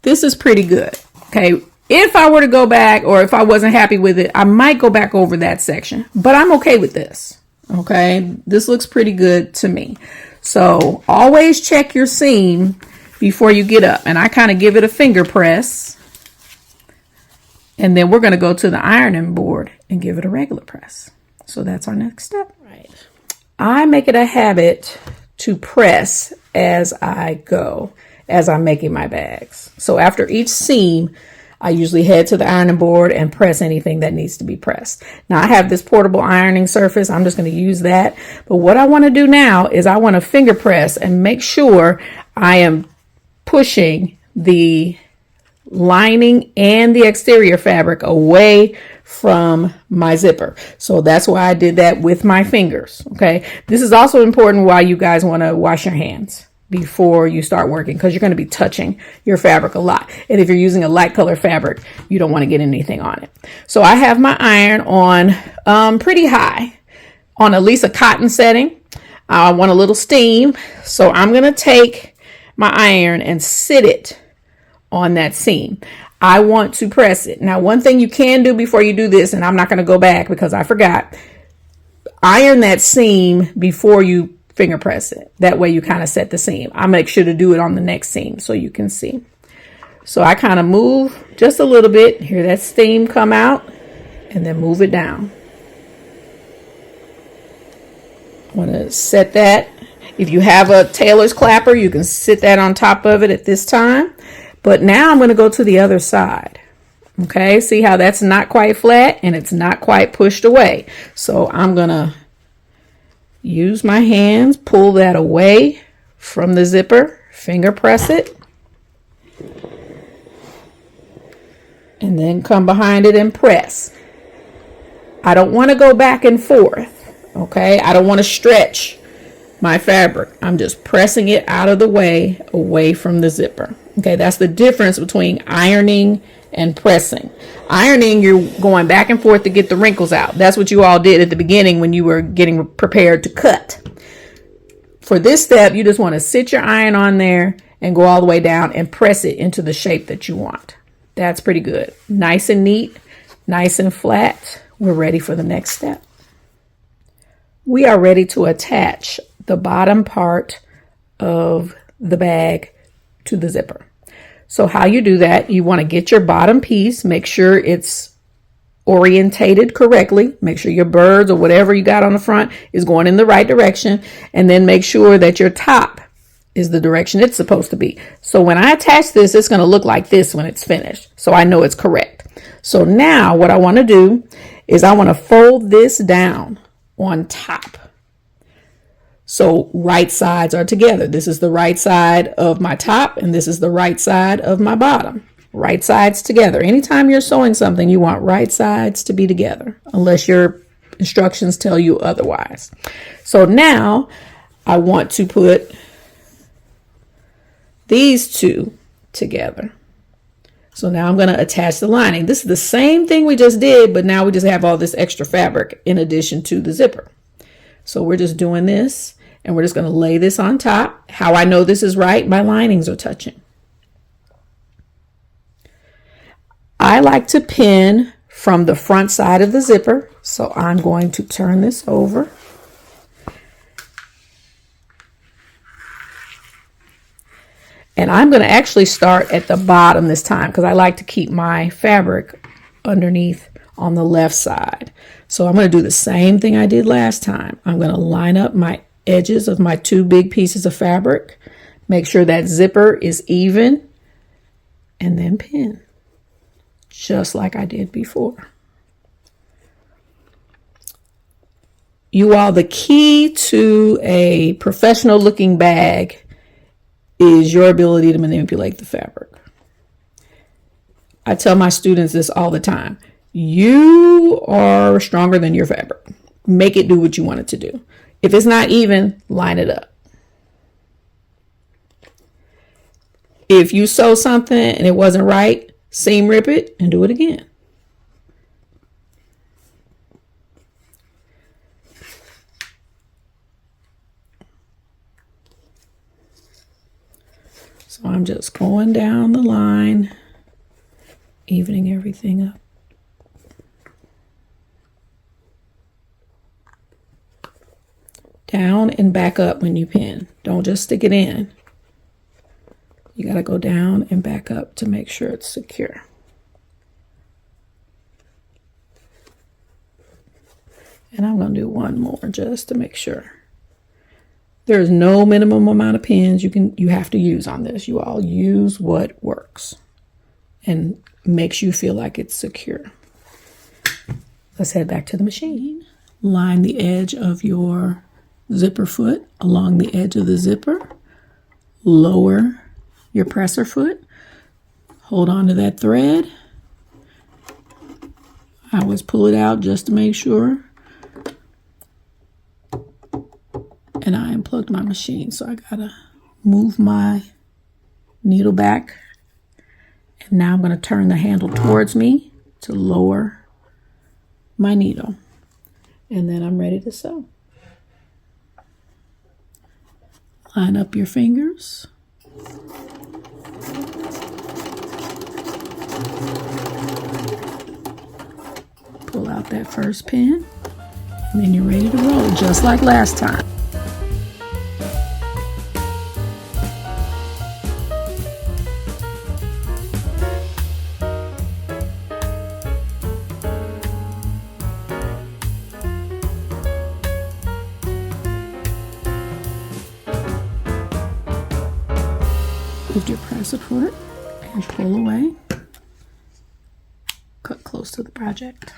This is pretty good. Okay. If I were to go back or if I wasn't happy with it, I might go back over that section, but I'm okay with this. Okay. This looks pretty good to me. So always check your seam before you get up. And I kind of give it a finger press. And then we're going to go to the ironing board and give it a regular press. So that's our next step. Right. I make it a habit to press as I go, as I'm making my bags. So after each seam, I usually head to the ironing board and press anything that needs to be pressed. Now I have this portable ironing surface. I'm just going to use that. But what I want to do now is I want to finger press and make sure I am pushing the lining and the exterior fabric away from my zipper. So that's why I did that with my fingers. Okay. This is also important why you guys want to wash your hands before you start working, because you're going to be touching your fabric a lot. And if you're using a light color fabric, you don't want to get anything on it. So I have my iron on pretty high, on at least a cotton setting. I want a little steam. So I'm going to take my iron and sit it on that seam. I want to press it. Now, one thing you can do before you do this, and I'm not going to go back because I forgot, iron that seam before you finger press it. That way you kind of set the seam. I make sure to do it on the next seam so you can see. So I kind of move just a little bit. Hear that steam come out and then move it down. I want to set that. If you have a tailor's clapper, you can sit that on top of it at this time. But now I'm going to go to the other side. Okay, see how that's not quite flat and it's not quite pushed away. So I'm going to use my hands, pull that away from the zipper, finger press it, and then come behind it and press. I don't want to go back and forth, okay? I don't want to stretch my fabric. I'm just pressing it out of the way, away from the zipper. Okay, that's the difference between ironing and pressing. Ironing, you're going back and forth to get the wrinkles out. That's what you all did at the beginning when you were getting prepared to cut. For this step, you just want to sit your iron on there and go all the way down and press it into the shape that you want. That's pretty good. Nice and neat, nice and flat. We're ready for the next step. We are ready to attach the bottom part of the bag to the zipper. So how you do that, you want to get your bottom piece, make sure it's orientated correctly, make sure your birds or whatever you got on the front is going in the right direction, and then make sure that your top is the direction it's supposed to be. So when I attach this, it's going to look like this when it's finished. So I know it's correct. So now what I want to do is I want to fold this down on top. So right sides are together. This is the right side of my top and this is the right side of my bottom. Right sides together. Anytime you're sewing something, you want right sides to be together, unless your instructions tell you otherwise. So now I want to put these two together. So now I'm going to attach the lining. This is the same thing we just did, but now we just have all this extra fabric in addition to the zipper. So we're just doing this and we're just going to lay this on top. How I know this is right, my linings are touching. I like to pin from the front side of the zipper. So I'm going to turn this over. And I'm going to actually start at the bottom this time because I like to keep my fabric underneath on the left side. So I'm going to do the same thing I did last time. I'm going to line up my edges of my two big pieces of fabric, make sure that zipper is even, and then pin, just like I did before. You all, the key to a professional looking bag is your ability to manipulate the fabric. I tell my students this all the time. You are stronger than your fabric. Make it do what you want it to do. If it's not even, line it up. If you sew something and it wasn't right, seam rip it and do it again. So I'm just going down the line, evening everything up. Down and back up when you pin. Don't just stick it in. You got to go down and back up to make sure it's secure. And I'm going to do one more just to make sure. There's no minimum amount of pins you have to use on this. You all use what works and makes you feel like it's secure. Let's head back to the machine. Line the edge of your zipper foot along the edge of the zipper. Lower your presser foot. Hold on to that thread. I always pull it out just to make sure. And I unplugged my machine, so I gotta move my needle back. And now I'm going to turn the handle towards me to lower my needle. And then I'm ready to sew. Line up your fingers. Pull out that first pin. And then you're ready to roll, just like last time. Lift your presser foot and pull away. Cut close to the project.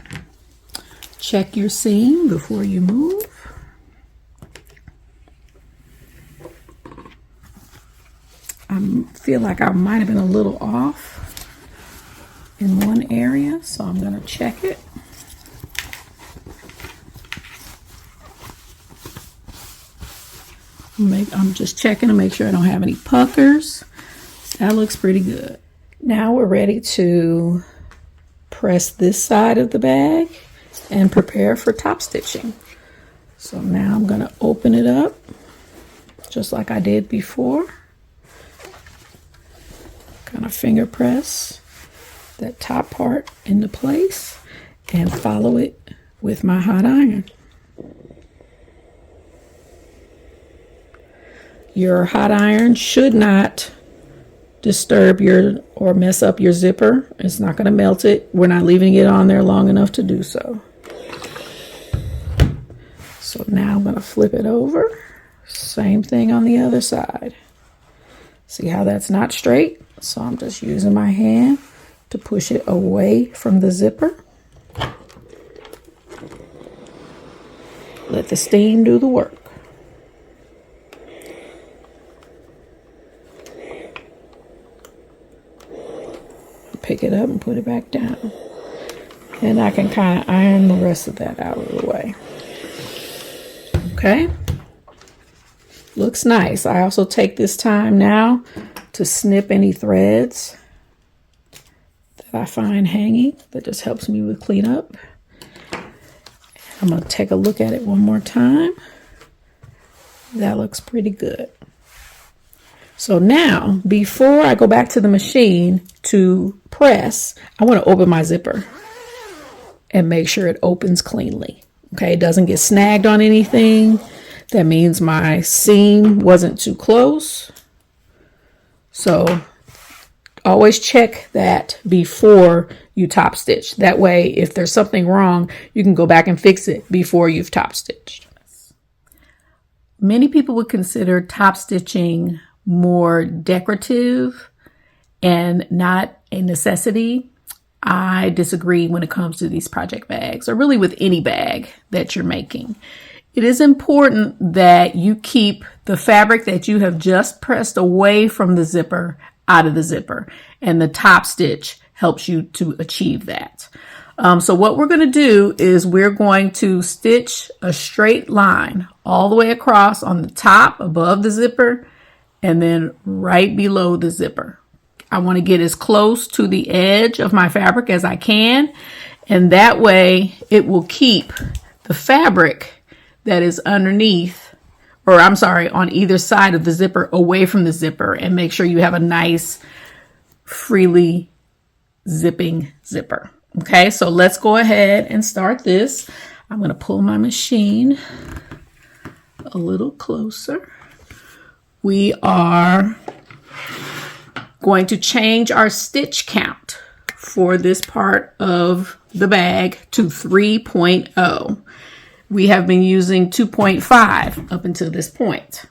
Check your seam before you move. I feel like I might have been a little off in one area, so I'm going to check it. I'm just checking to make sure I don't have any puckers. That looks pretty good. Now we're ready to press this side of the bag and prepare for top stitching. So now I'm going to open it up just like I did before. Kind of finger press that top part into place and follow it with my hot iron. Your hot iron should not disturb or mess up your zipper. It's not going to melt it. We're not leaving it on there long enough to do so. So now I'm going to flip it over. Same thing on the other side. See how that's not straight? So I'm just using my hand to push it away from the zipper. Let the steam do the work. Pick it up and put it back down. And I can kind of iron the rest of that out of the way. Okay. Looks nice. I also take this time now to snip any threads that I find hanging. That just helps me with cleanup. I'm going to take a look at it one more time. That looks pretty good. So now, before I go back to the machine to press, I want to open my zipper and make sure it opens cleanly. Okay, it doesn't get snagged on anything. That means my seam wasn't too close. So always check that before you top stitch. That way, if there's something wrong, you can go back and fix it before you've top stitched. Many people would consider top stitching more decorative and not a necessity. I disagree when it comes to these project bags, or really with any bag that you're making. It is important that you keep the fabric that you have just pressed away from the zipper out of the zipper, and the top stitch helps you to achieve that. So what we're going to do is we're going to stitch a straight line all the way across on the top above the zipper and then right below the zipper. I want to get as close to the edge of my fabric as I can, and that way it will keep the fabric that is underneath, or I'm sorry, on either side of the zipper away from the zipper, and make sure you have a nice freely zipping zipper. Okay, so let's go ahead and start this. I'm going to pull my machine a little closer. We are going to change our stitch count for this part of the bag to 3.0. We have been using 2.5 up until this point.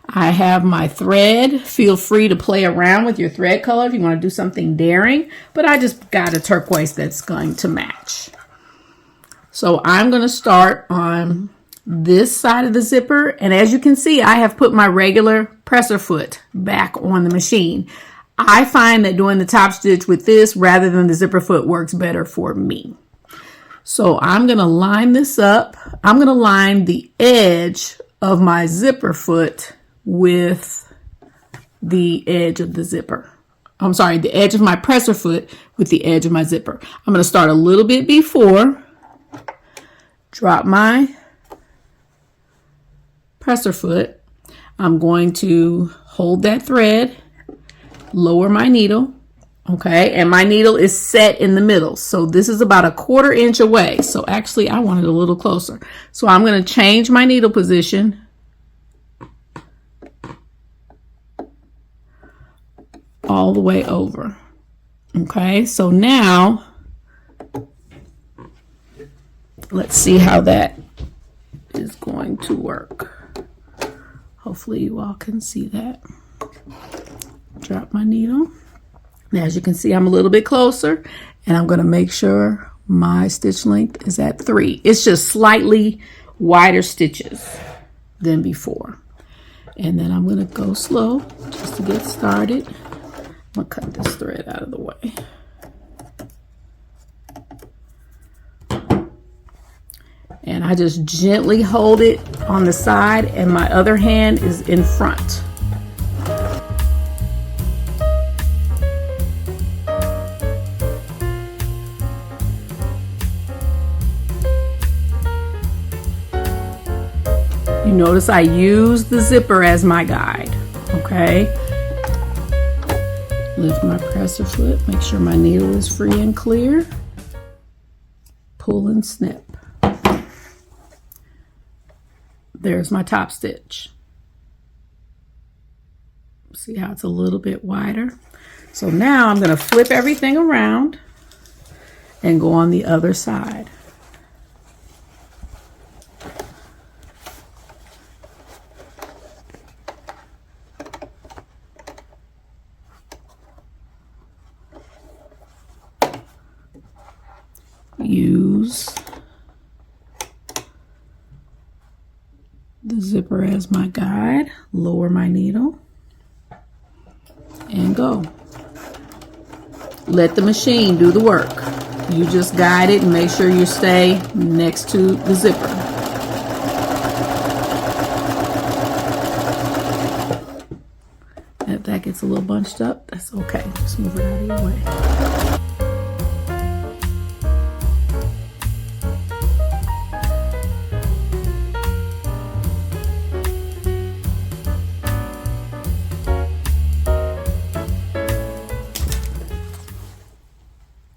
I have my thread. Feel free to play around with your thread color if you want to do something daring, but I just got a turquoise that's going to match. So I'm going to start on this side of the zipper, and as you can see, I have put my regular presser foot back on the machine. I find that doing the top stitch with this rather than the zipper foot works better for me. So I'm going to line this up. I'm going to line the edge of my zipper foot with the edge of the zipper. I'm sorry, the edge of my presser foot with the edge of my zipper. I'm going to start a little bit before, drop my presser foot. I'm going to hold that thread, lower my needle, okay, and my needle is set in the middle. So this is about 1/4 inch away. So actually I want it a little closer. So I'm going to change my needle position all the way over. Okay, so now let's see how that is going to work. Hopefully you all can see that. drop my needle. Now, as you can see, I'm a little bit closer, and I'm going to make sure my stitch length is at 3. It's just slightly wider stitches than before. And then I'm going to go slow just to get started. I'm going to cut this thread out of the way. And I just gently hold it on the side, and my other hand is in front. You notice I use the zipper as my guide, okay? Lift my presser foot, make sure my needle is free and clear. Pull and snip. There's my top stitch. See how it's a little bit wider? So now I'm going to flip everything around and go on the other side. Use the zipper as my guide, lower my needle, and go. Let the machine do the work. You just guide it and make sure you stay next to the zipper. If that gets a little bunched up, that's okay. Just move it out of your way.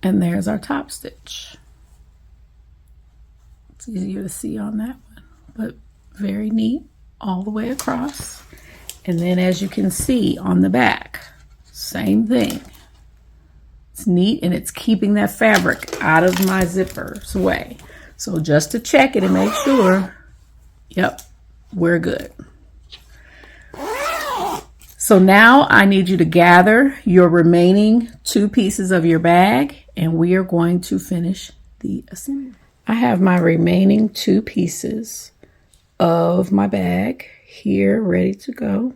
And there's our top stitch. It's easier to see on that one, but very neat all the way across. And then as you can see on the back, same thing. It's neat, and it's keeping that fabric out of my zipper's way. So just to check it and make sure, yep, we're good. So now I need you to gather your remaining 2 pieces of your bag, and we are going to finish the assembly. I have my remaining 2 pieces of my bag here ready to go.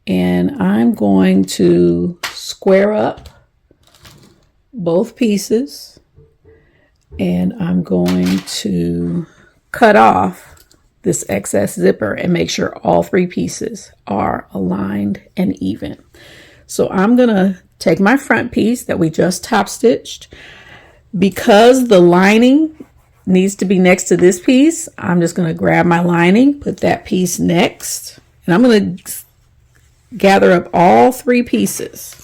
And I'm going to square up both pieces, and I'm going to cut off this excess zipper and make sure all 3 pieces are aligned and even. So I'm gonna take my front piece that we just top stitched. Because the lining needs to be next to this piece, I'm just gonna grab my lining, put that piece next, and I'm gonna gather up all 3 pieces.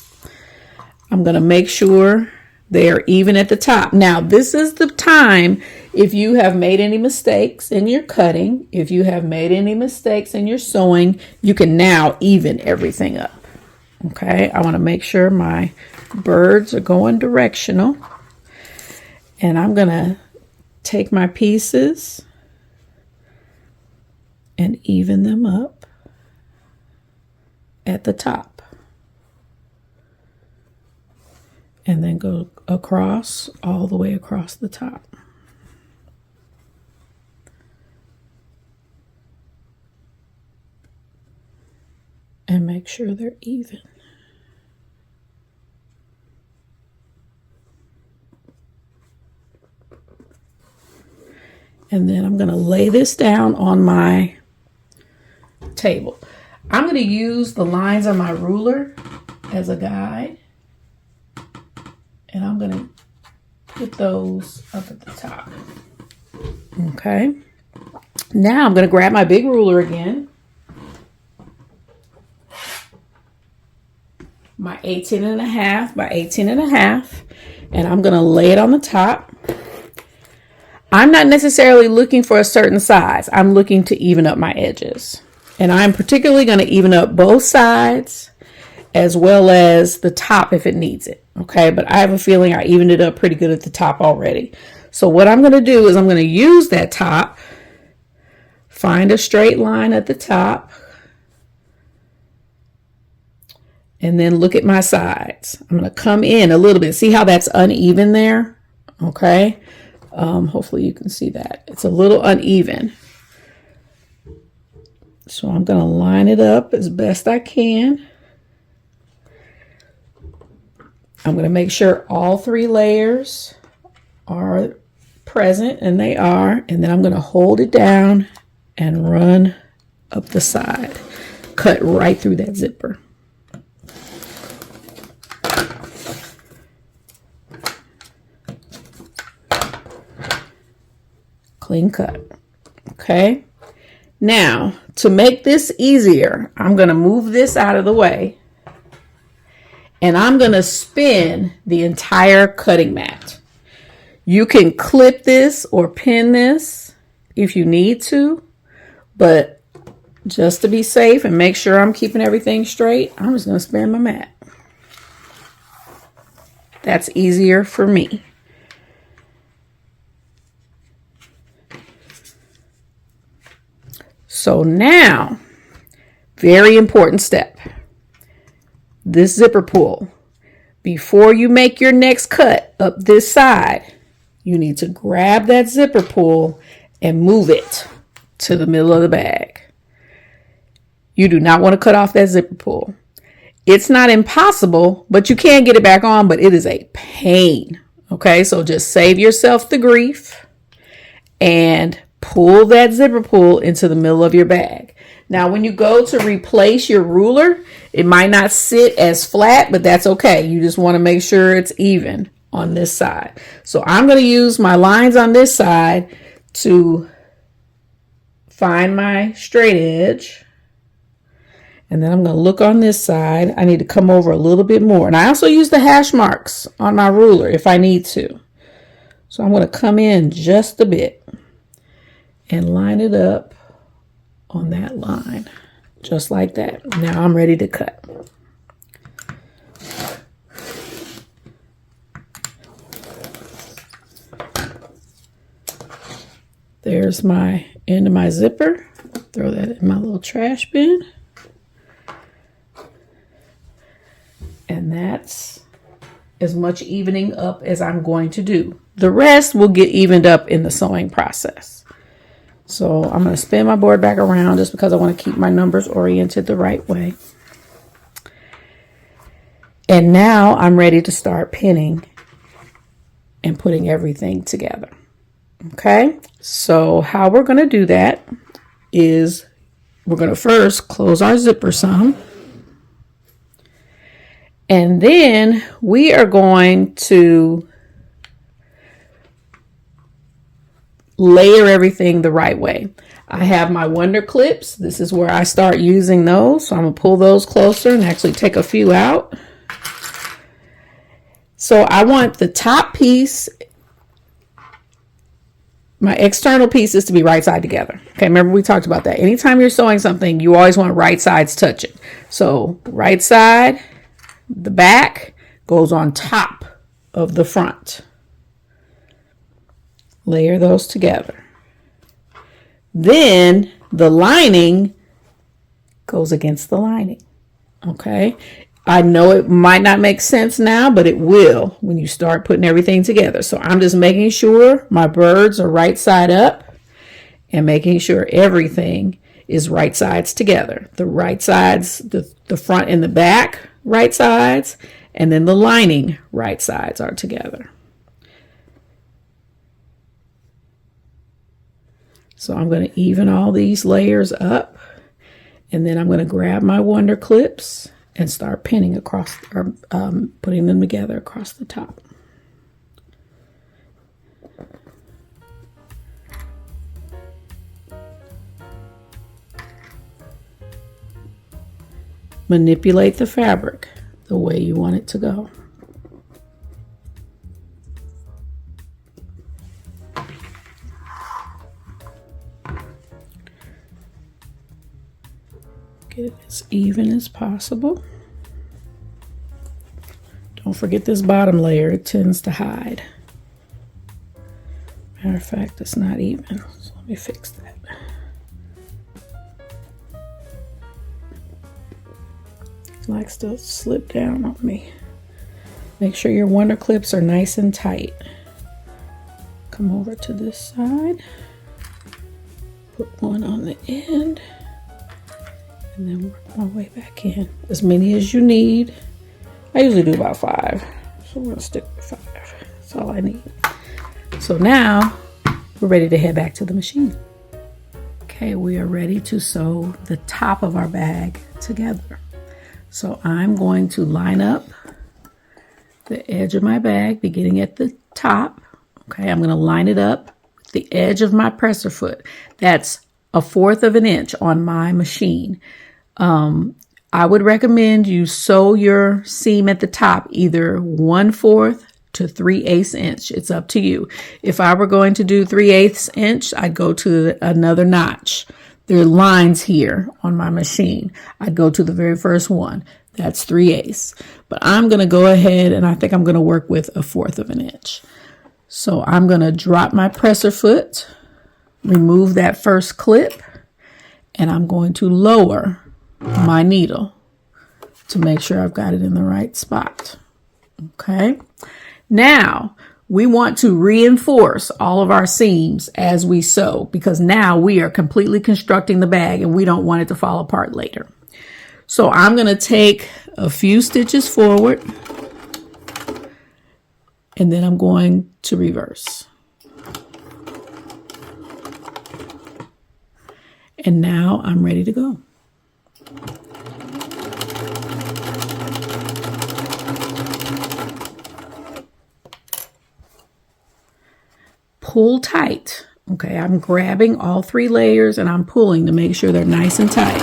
I'm gonna make sure they are even at the top. Now, this is the time, if you have made any mistakes in your cutting, if you have made any mistakes in your sewing, you can now even everything up. Okay, I want to make sure my birds are going directional. And I'm going to take my pieces and even them up at the top. And then go across, all the way across the top. And make sure they're even. And then I'm going to lay this down on my table. I'm going to use the lines on my ruler as a guide. And I'm going to put those up at the top. Okay. Now I'm going to grab my big ruler again. My 18.5 by 18.5. And I'm going to lay it on the top. I'm not necessarily looking for a certain size. I'm looking to even up my edges. And I'm particularly going to even up both sides as well as the top if it needs it. Okay, but I have a feeling I evened it up pretty good at the top already. So what I'm going to do is I'm going to use that top, find a straight line at the top, and then look at my sides. I'm going to come in a little bit. See how that's uneven there? Okay. Hopefully you can see that. It's a little uneven. So I'm going to line it up as best I can. I'm going to make sure all 3 layers are present, and they are. And then I'm going to hold it down and run up the side. Cut right through that zipper. Clean cut. Okay. Now, to make this easier, I'm going to move this out of the way. And I'm going to spin the entire cutting mat. You can clip this or pin this if you need to, but just to be safe and make sure I'm keeping everything straight, I'm just going to spin my mat. That's easier for me. So now, very important step. This zipper pull. Before you make your next cut up this side, you need to grab that zipper pull and move it to the middle of the bag. You do not want to cut off that zipper pull. It's not impossible, but you can get it back on, but it is a pain. Okay, so just save yourself the grief and pull that zipper pull into the middle of your bag. Now, when you go to replace your ruler, it might not sit as flat, but that's okay. You just want to make sure it's even on this side. So I'm going to use my lines on this side to find my straight edge. And then I'm going to look on this side. I need to come over a little bit more. And I also use the hash marks on my ruler if I need to. So I'm going to come in just a bit and line it up on that line, just like that. Now I'm ready to cut. There's my end of my zipper. Throw that in my little trash bin. And that's as much evening up as I'm going to do. The rest will get evened up in the sewing process. So I'm going to spin my board back around just because I want to keep my numbers oriented the right way. And now I'm ready to start pinning and putting everything together. Okay, so how we're going to do that is we're going to first close our zipper some. And then we are going to layer everything the right way. I have my Wonder clips. This is where I start using those. So I'm going to pull those closer and actually take a few out. So I want the top piece, my external pieces, to be right side together. Okay, remember we talked about that. Anytime you're sewing something, you always want right sides touching. So right side, the back goes on top of the front. Layer those together. Then the lining goes against the lining. Okay, I know it might not make sense now, but it will when you start putting everything together. So I'm just making sure my birds are right side up and making sure everything is right sides together. The right sides, the front and the back right sides, and then the lining right sides are together. So I'm going to even all these layers up, and then I'm going to grab my Wonder clips and start pinning across, or putting them together across the top. Manipulate the fabric the way you want it to go. Get it as even as possible. Don't forget this bottom layer, it tends to hide. Matter of fact, it's not even, so let me fix that. likes to slip down on me. Make sure your wonder clips are nice and tight. Come over to this side. Put one on the end. And then work my way back in. As many as you need. I usually do about 5. So we're going to stick with 5. That's all I need. So now we're ready to head back to the machine. Okay, we are ready to sew the top of our bag together. So I'm going to line up the edge of my bag beginning at the top. Okay, I'm going to line it up with the edge of my presser foot. That's 1/4 of an inch on my machine. I would recommend you sew your seam at the top either 1/4 to 3/8 inch. It's up to you. If I were going to do 3/8 inch, I'd go to another notch. There are lines here on my machine. I'd go to the very first one. That's 3/8. But I'm going to go ahead and I think I'm going to work with 1/4 of an inch. So I'm going to drop my presser foot, remove that first clip, and I'm going to lower my needle to make sure I've got it in the right spot. Okay. Now we want to reinforce all of our seams as we sew because now we are completely constructing the bag and we don't want it to fall apart later. So I'm going to take a few stitches forward and then I'm going to reverse. And now I'm ready to go. Pull tight. Okay, I'm grabbing all 3 layers and I'm pulling to make sure they're nice and tight.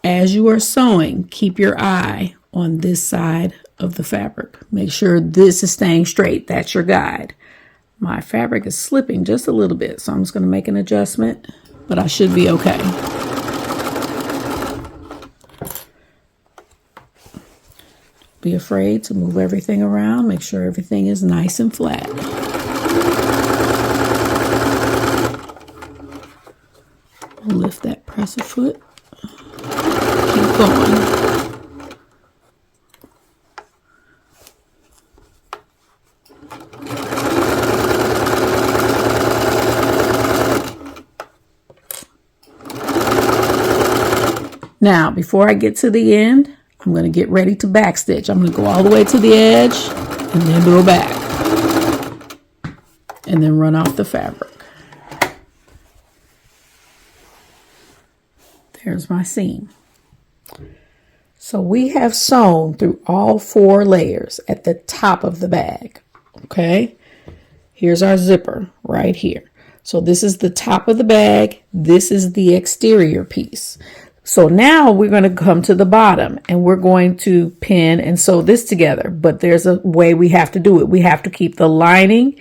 As you are sewing, keep your eye on this side of the fabric. Make sure this is staying straight. That's your guide. My fabric is slipping just a little bit, so I'm just going to make an adjustment, but I should be okay. Be afraid to move everything around. Make sure everything is nice and flat. Lift that presser foot. Keep going. Now, before I get to the end, I'm going to get ready to backstitch. I'm going to go all the way to the edge and then do a back. And then run off the fabric. There's my seam. So we have sewn through all 4 layers at the top of the bag. Okay. Here's our zipper right here. So this is the top of the bag. This is the exterior piece. So now we're going to come to the bottom and we're going to pin and sew this together. But there's a way we have to do it. We have to keep the lining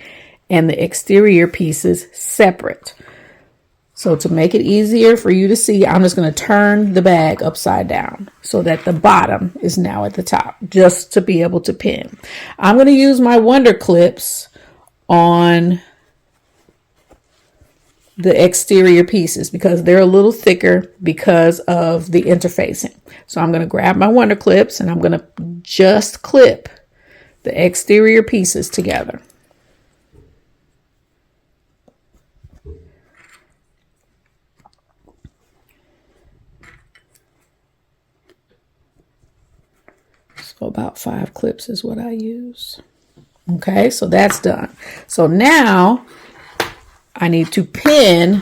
and the exterior pieces separate. So to make it easier for you to see, I'm just going to turn the bag upside down so that the bottom is now at the top, just to be able to pin. I'm going to use my wonder clips on the exterior pieces because they're a little thicker because of the interfacing. So I'm going to grab my wonder clips and I'm going to just clip the exterior pieces together. So about 5 clips is what I use. Okay, so that's done. So now I need to pin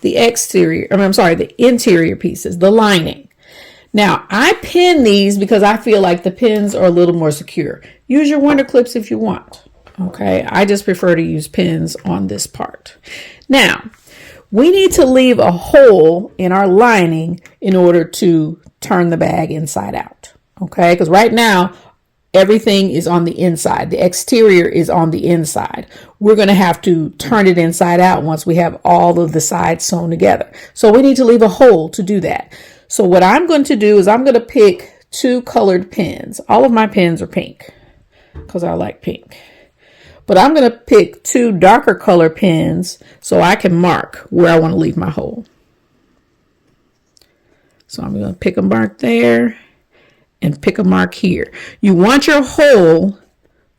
the interior pieces, the lining. Now I pin these because I feel like the pins are a little more secure. Use your wonder clips if you want. Okay, I just prefer to use pins on this part. Now we need to leave a hole in our lining in order to turn the bag inside out. Okay, because right now everything is on the inside. The exterior is on the inside. We're going to have to turn it inside out once we have all of the sides sewn together. So we need to leave a hole to do that. So what I'm going to do is I'm going to pick two colored pins. All of my pins are pink because I like pink. But I'm going to pick two darker color pins so I can mark where I want to leave my hole. So I'm going to pick a mark there and pick a mark here. You want your hole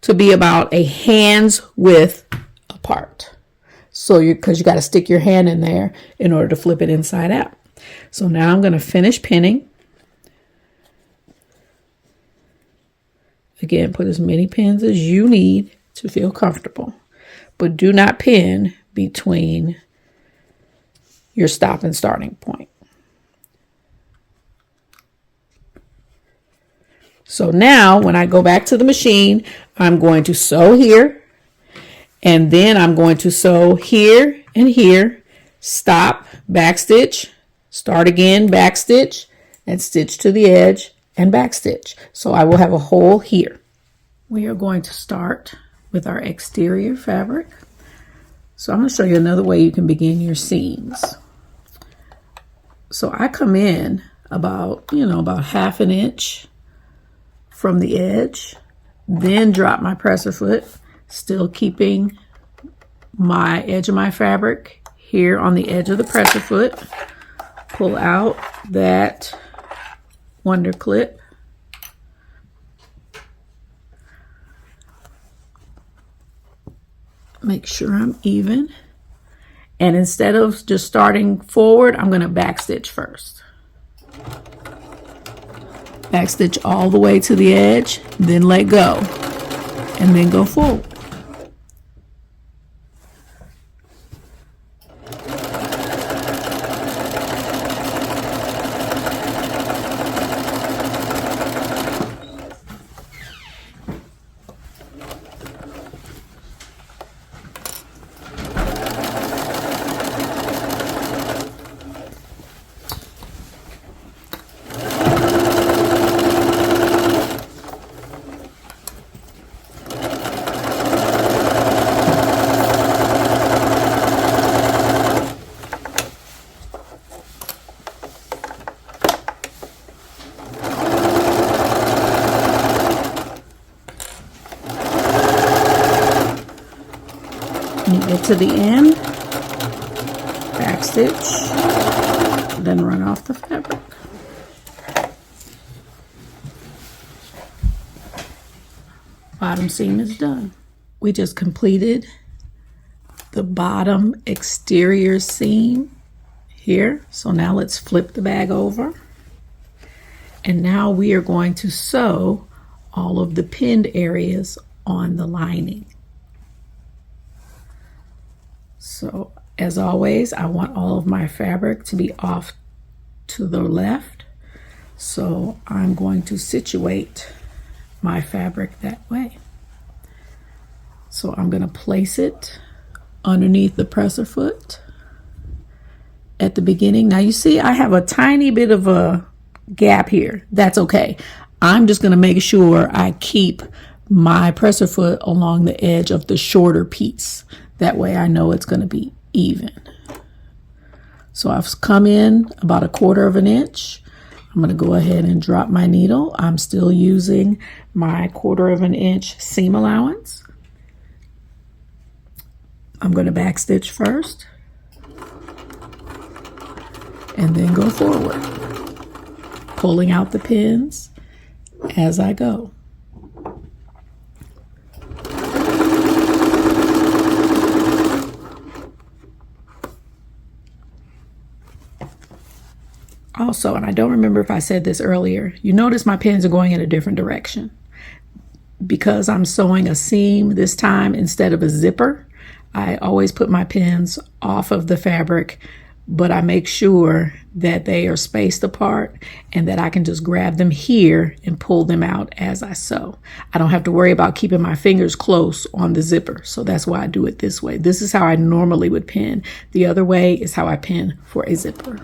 to be about a hand's width apart. So because you got to stick your hand in there in order to flip it inside out. So now I'm going to finish pinning. Again, put as many pins as you need to feel comfortable, but do not pin between your stop and starting point. So now when I go back to the machine, I'm going to sew here, and then I'm going to sew here and here, stop, backstitch, start again, backstitch, and stitch to the edge and backstitch. So I will have a hole here. We are going to start with our exterior fabric. So I'm going to show you another way you can begin your seams. So I come in about half an inch from the edge, then drop my presser foot, still keeping my edge of my fabric here on the edge of the presser foot. Pull out that wonder clip. Make sure I'm even. And instead of just starting forward, I'm going to backstitch first. Backstitch all the way to the edge, then let go, and then go forward. You get to the end, backstitch, then run off the fabric. Bottom seam is done. We just completed the bottom exterior seam here. So now let's flip the bag over. And now we are going to sew all of the pinned areas on the lining. So as always, I want all of my fabric to be off to the left. So I'm going to situate my fabric that way. So I'm going to place it underneath the presser foot at the beginning. Now you see I have a tiny bit of a gap here. That's okay. I'm just going to make sure I keep my presser foot along the edge of the shorter piece. That way I know it's going to be even. So I've come in about 1/4 of an inch. I'm going to go ahead and drop my needle. I'm still using my 1/4 of an inch seam allowance. I'm going to backstitch first and then go forward, pulling out the pins as I go. Also, and I don't remember if I said this earlier, you notice my pins are going in a different direction. Because I'm sewing a seam this time instead of a zipper, I always put my pins off of the fabric, but I make sure that they are spaced apart and that I can just grab them here and pull them out as I sew. I don't have to worry about keeping my fingers close on the zipper, so that's why I do it this way. This is how I normally would pin. The other way is how I pin for a zipper.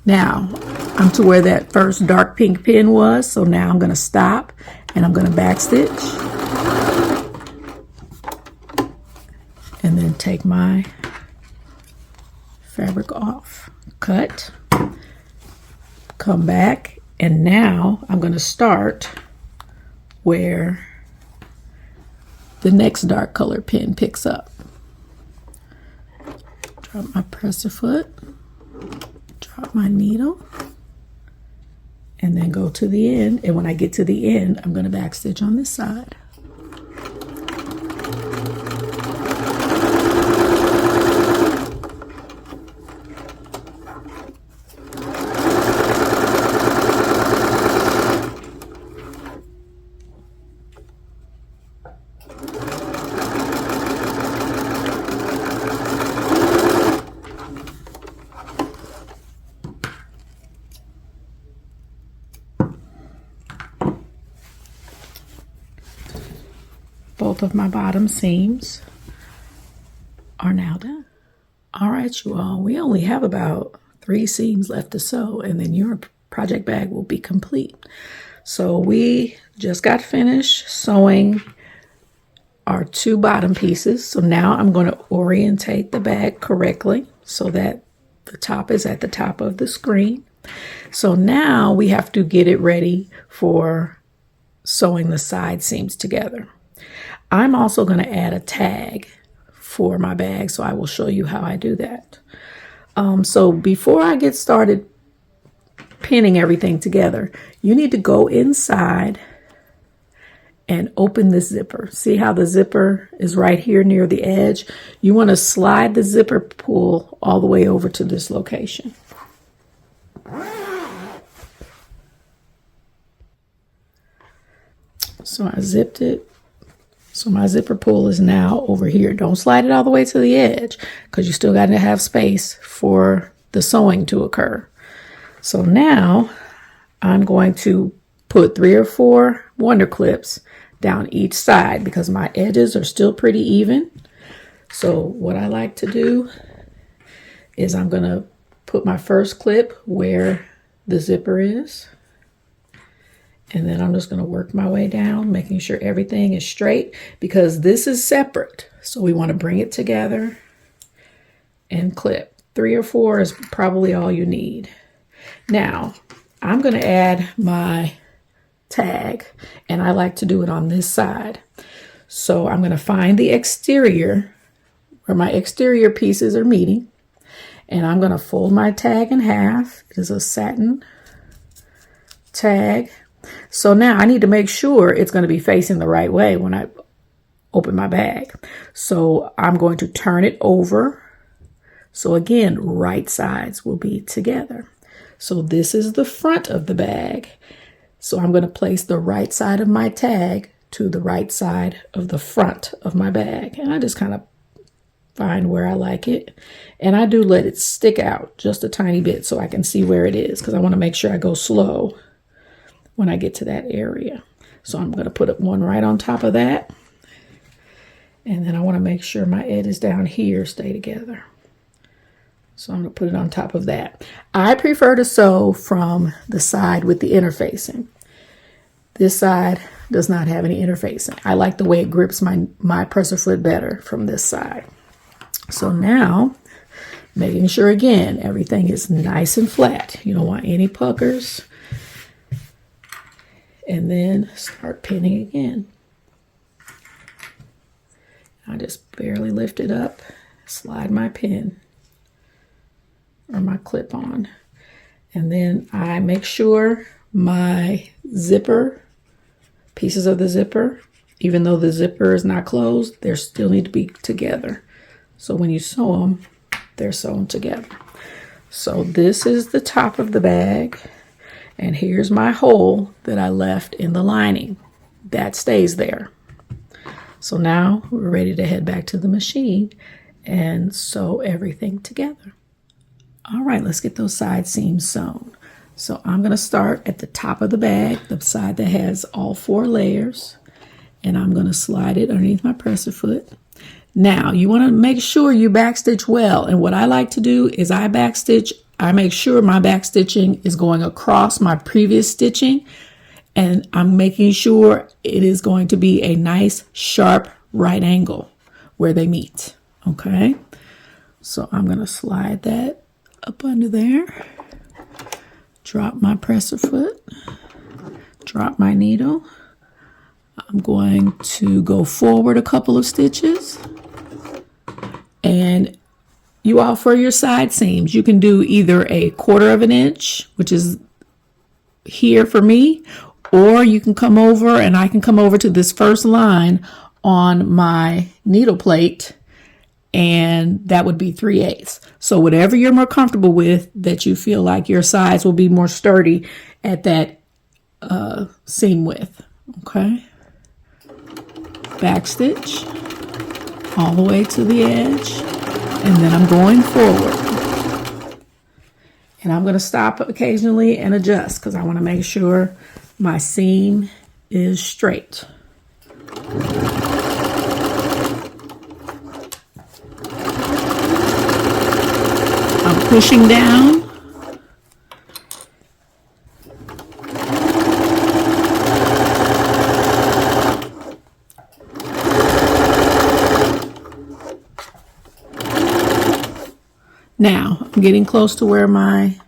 Now, I'm to where that first dark pink pin was, so now I'm going to stop and I'm going to backstitch. to take my fabric off, cut, come back, and now I'm going to start where the next dark color pin picks up. Drop my presser foot, drop my needle, and then go to the end. And when I get to the end, I'm going to backstitch on this side. Both of my bottom seams are now done. All right, you all, we only have about 3 seams left to sew, and then your project bag will be complete. So we just got finished sewing our 2 bottom pieces. So now I'm going to orientate the bag correctly so that the top is at the top of the screen. So now we have to get it ready for sewing the side seams together. I'm also going to add a tag for my bag, so I will show you how I do that. So before I get started pinning everything together, you need to go inside and open this zipper. See how the zipper is right here near the edge? You want to slide the zipper pull all the way over to this location. So I zipped it. So my zipper pull is now over here. Don't slide it all the way to the edge because you still got to have space for the sewing to occur. So now I'm going to put 3 or 4 wonder clips down each side because my edges are still pretty even. So what I like to do is I'm going to put my first clip where the zipper is. And then I'm just going to work my way down, making sure everything is straight because this is separate. So we want to bring it together and clip. 3 or 4 is probably all you need. Now, I'm going to add my tag, and I like to do it on this side. So I'm going to find the exterior where my exterior pieces are meeting, and I'm going to fold my tag in half. It is a satin tag. So now I need to make sure it's going to be facing the right way when I open my bag. So I'm going to turn it over. So again, right sides will be together. So this is the front of the bag. So I'm going to place the right side of my tag to the right side of the front of my bag. And I just kind of find where I like it. And I do let it stick out just a tiny bit so I can see where it is because I want to make sure I go slow when I get to that area. So I'm going to put up one right on top of that. And then I want to make sure my edges down here stay together. So I'm going to put it on top of that. I prefer to sew from the side with the interfacing. This side does not have any interfacing. I like the way it grips my presser foot better from this side. So now, making sure again, everything is nice and flat. You don't want any puckers. And then start pinning again. I just barely lift it up, slide my pin or my clip on. And then I make sure my zipper, pieces of the zipper, even though the zipper is not closed, they still need to be together. So when you sew them, they're sewn together. So this is the top of the bag. And here's my hole that I left in the lining. That stays there. So now we're ready to head back to the machine and sew everything together. All right, let's get those side seams sewn. So I'm going to start at the top of the bag, the side that has all 4 layers. And I'm going to slide it underneath my presser foot. Now, you want to make sure you backstitch well. And what I like to do is I make sure my back stitching is going across my previous stitching, and I'm making sure it is going to be a nice sharp right angle where they meet. Okay, so I'm going to slide that up under there, drop my presser foot, drop my needle. I'm going to go forward a couple of stitches, and you all, for your side seams, you can do either 1/4 of an inch, which is here for me, or you can come over, and I can come over to this first line on my needle plate, and that would be 3/8. So whatever you're more comfortable with, that you feel like your sides will be more sturdy at that seam width. Okay, back stitch all the way to the edge, and then I'm going forward, and I'm going to stop occasionally and adjust because I want to make sure my seam is straight. I'm pushing down. Now, I'm getting close to where my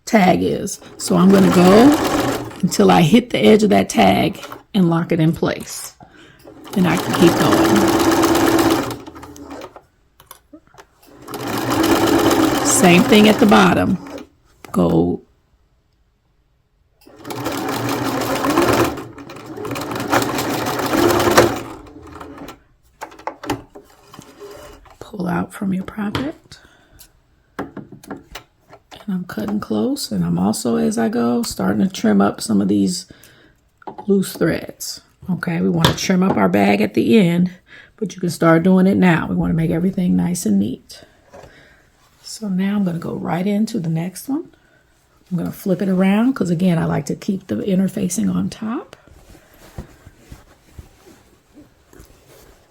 tag is. So I'm going to go until I hit the edge of that tag and lock it in place. And I can keep going. Same thing at the bottom. Go pull out from your project, and I'm cutting close, and I'm also, as I go, starting to trim up some of these loose threads. Okay, we want to trim up our bag at the end, but you can start doing it now. We want to make everything nice and neat. So now I'm going to go right into the next one. I'm going to flip it around because, again, I like to keep the interfacing on top.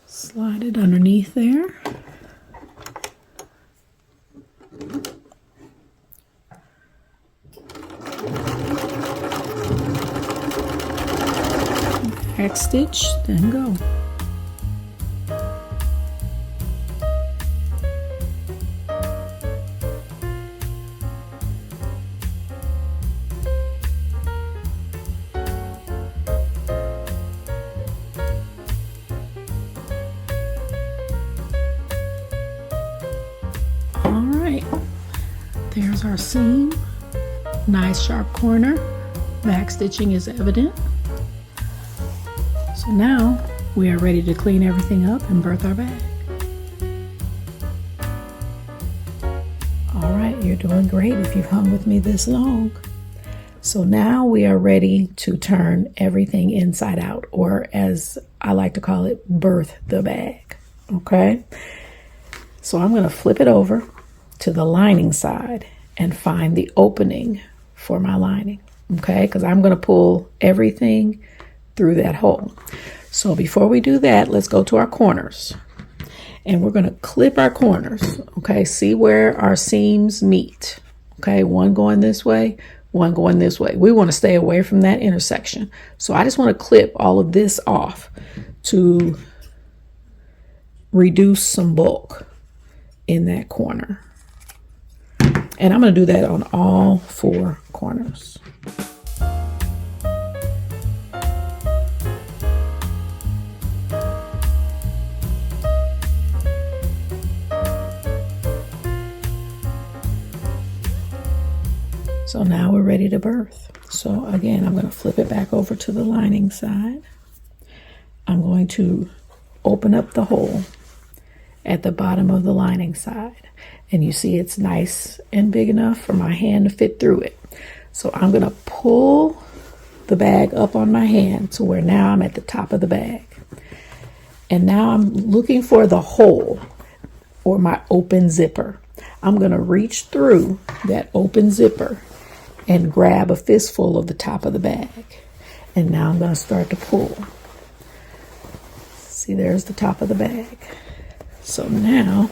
Slide it underneath there. Back stitch, then go. All right, there's our seam. Nice sharp corner. Back stitching is evident. So now we are ready to clean everything up and birth our bag. All right, you're doing great if you've hung with me this long. So now we are ready to turn everything inside out, or as I like to call it, birth the bag. Okay, so I'm going to flip it over to the lining side and find the opening for my lining. Okay, because I'm going to pull everything through that hole. So before we do that, let's go to our corners, and we're going to clip our corners. Okay, see where our seams meet. Okay, one going this way, one going this way. We want to stay away from that intersection. So I just want to clip all of this off to reduce some bulk in that corner. And I'm going to do that on all 4 corners. So now we're ready to birth. So again, I'm going to flip it back over to the lining side. I'm going to open up the hole at the bottom of the lining side. And you see it's nice and big enough for my hand to fit through it. So I'm going to pull the bag up on my hand to where now I'm at the top of the bag. And now I'm looking for the hole or my open zipper. I'm going to reach through that open zipper and grab a fistful of the top of the bag. And now I'm going to start to pull. See, there's the top of the bag. So now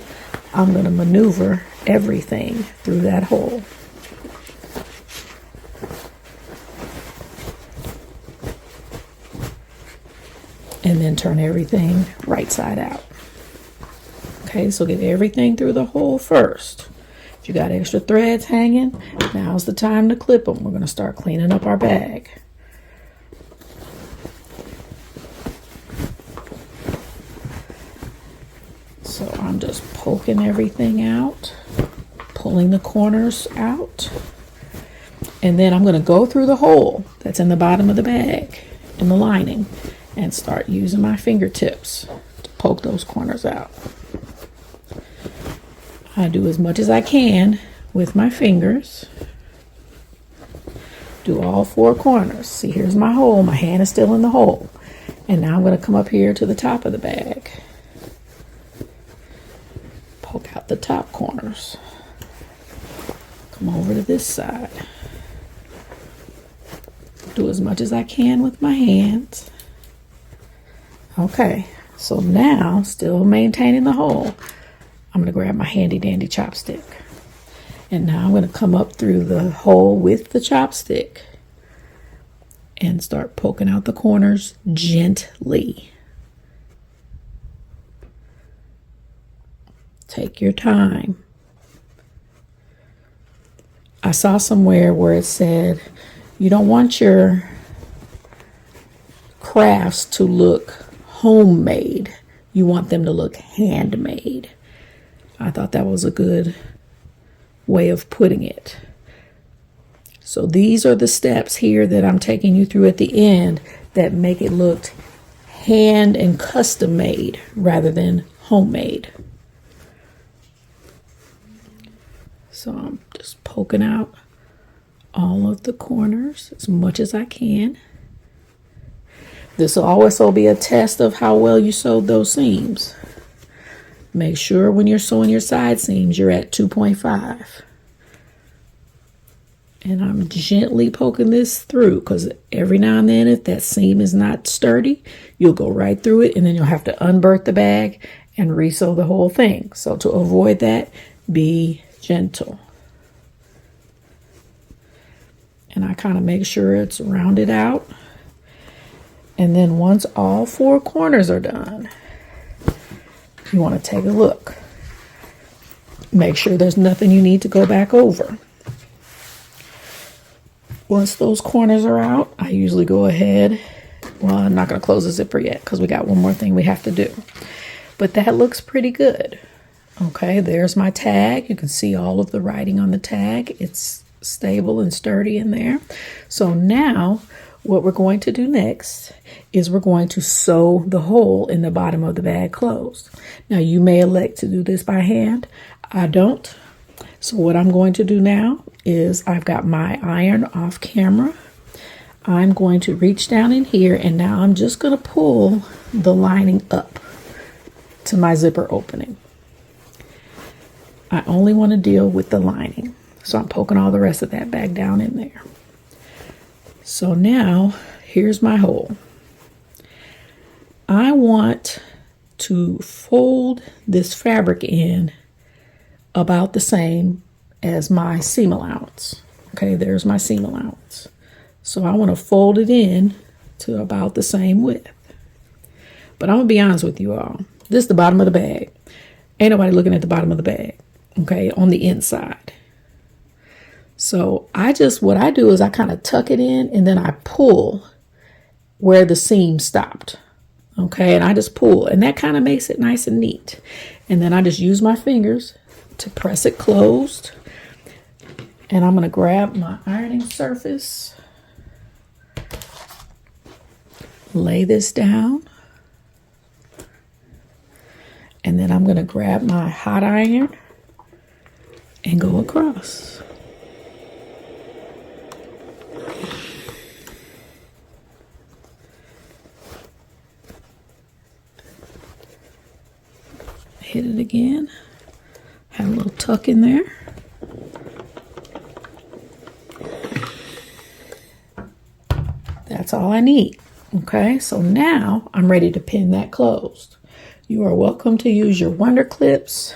I'm going to maneuver everything through that hole. And then turn everything right side out. Okay, so get everything through the hole first. If you got extra threads hanging, now's the time to clip them. We're going to start cleaning up our bag. So I'm just poking everything out, pulling the corners out, and then I'm going to go through the hole that's in the bottom of the bag in the lining and start using my fingertips to poke those corners out. I do as much as I can with my fingers. Do all 4 corners. See, here's my hole. My hand is still in the hole. And now I'm going to come up here to the top of the bag. Poke out the top corners. Come over to this side. Do as much as I can with my hands. Okay, so now, still maintaining the hole, I'm going to grab my handy dandy chopstick. And now I'm going to come up through the hole with the chopstick and start poking out the corners gently. Take your time. I saw somewhere where it said you don't want your crafts to look homemade. You want them to look handmade. I thought that was a good way of putting it. So these are the steps here that I'm taking you through at the end that make it look hand and custom made rather than homemade. So I'm just poking out all of the corners as much as I can. This will also be a test of how well you sewed those seams. Make sure when you're sewing your side seams, you're at 2.5. And I'm gently poking this through because every now and then if that seam is not sturdy, you'll go right through it and then you'll have to unburst the bag and re-sew the whole thing. So to avoid that, be gentle. And I kind of make sure it's rounded out. And then once all 4 corners are done, you want to take a look. Make sure there's nothing you need to go back over. Once those corners are out, I usually go ahead. Well, I'm not going to close the zipper yet because we got one more thing we have to do. But that looks pretty good. Okay, there's my tag. You can see all of the writing on the tag. It's stable and sturdy in there. So now what we're going to do next is we're going to sew the hole in the bottom of the bag closed. Now you may elect to do this by hand. I don't. So what I'm going to do now is I've got my iron off camera. I'm going to reach down in here and now I'm just going to pull the lining up to my zipper opening. I only want to deal with the lining. So I'm poking all the rest of that back down in there. So now here's my hole. I want to fold this fabric in about the same as my seam allowance. Okay, there's my seam allowance. So I want to fold it in to about the same width. But I'm going to be honest with you all. This is the bottom of the bag. Ain't nobody looking at the bottom of the bag. Okay, on the inside. So what I do is I kind of tuck it in and then I pull where the seam stopped. Okay, and I just pull and that kind of makes it nice and neat. And then I just use my fingers to press it closed. And I'm going to grab my ironing surface, lay this down, and then I'm going to grab my hot iron and go across. Hit it again. Have a little tuck in there. That's all I need. Okay, so now I'm ready to pin that closed. You are welcome to use your wonder clips,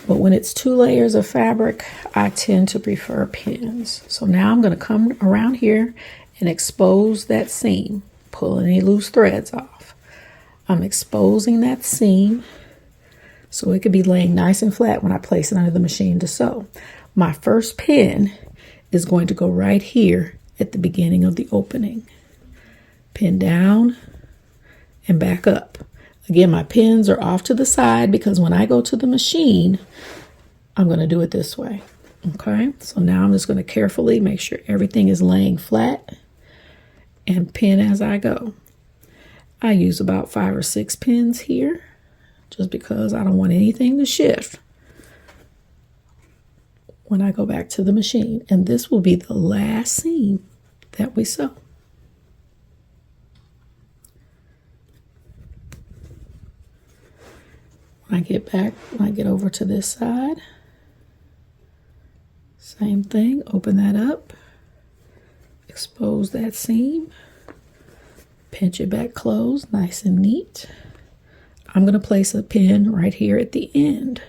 but when it's 2 layers of fabric, I tend to prefer pins. So now I'm going to come around here and expose that seam, pull any loose threads off. I'm exposing that seam so it could be laying nice and flat when I place it under the machine to sew. My first pin is going to go right here at the beginning of the opening. Pin down and back up. Again, my pins are off to the side because when I go to the machine, I'm going to do it this way. Okay, so now I'm just going to carefully make sure everything is laying flat and pin as I go. I use about 5 or 6 pins here just because I don't want anything to shift when I go back to the machine. And this will be the last seam that we sew. When I get over to this side, same thing, open that up, expose that seam, pinch it back closed, nice and neat. I'm going to place a pin right here at the end.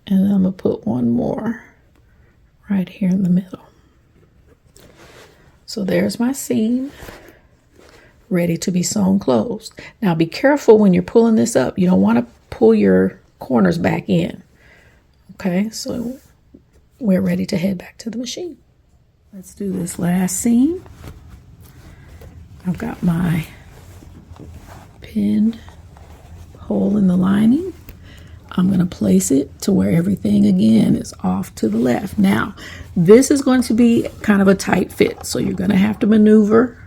And I'm going to put one more right here in the middle. So there's my seam, ready to be sewn closed. Now be careful when you're pulling this up. You don't want to pull your corners back in. Okay, so we're ready to head back to the machine. Let's do this last seam. I've got my pinned hole in the lining. I'm going to place it to where everything again is off to the left. Now, this is going to be kind of a tight fit, so you're going to have to maneuver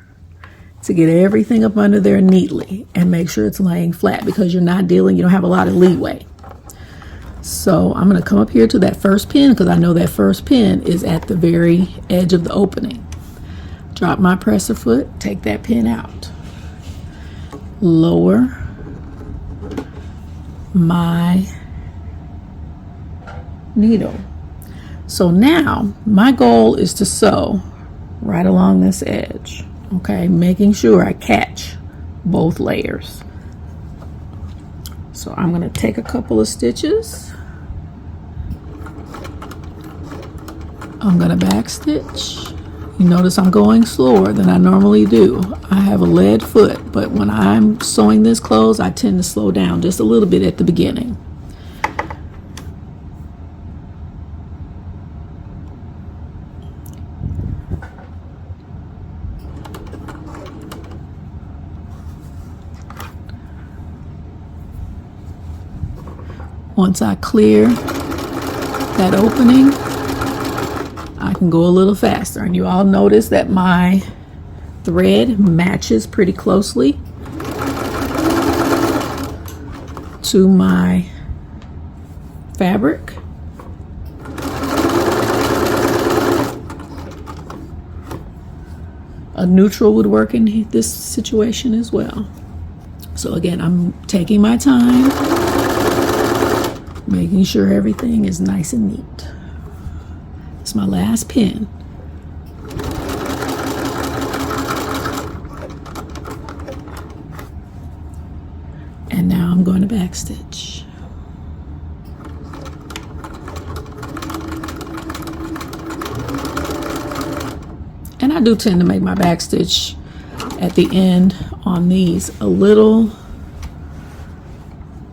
to get everything up under there neatly and make sure it's laying flat because you don't have a lot of leeway. So I'm going to come up here to that first pin because I know that first pin is at the very edge of the opening. Drop my presser foot, take that pin out. Lower my needle. So now my goal is to sew right along this edge. Okay, making sure I catch both layers. So I'm going to take a couple of stitches. I'm going to back stitch. You notice I'm going slower than I normally do. I have a lead foot, but when I'm sewing this close, I tend to slow down just a little bit at the beginning. Once I clear that opening, I can go a little faster. And you all notice that my thread matches pretty closely to my fabric. A neutral would work in this situation as well. So again, I'm taking my time, making sure everything is nice and neat. It's my last pin. And now I'm going to backstitch. And I do tend to make my backstitch at the end on these a little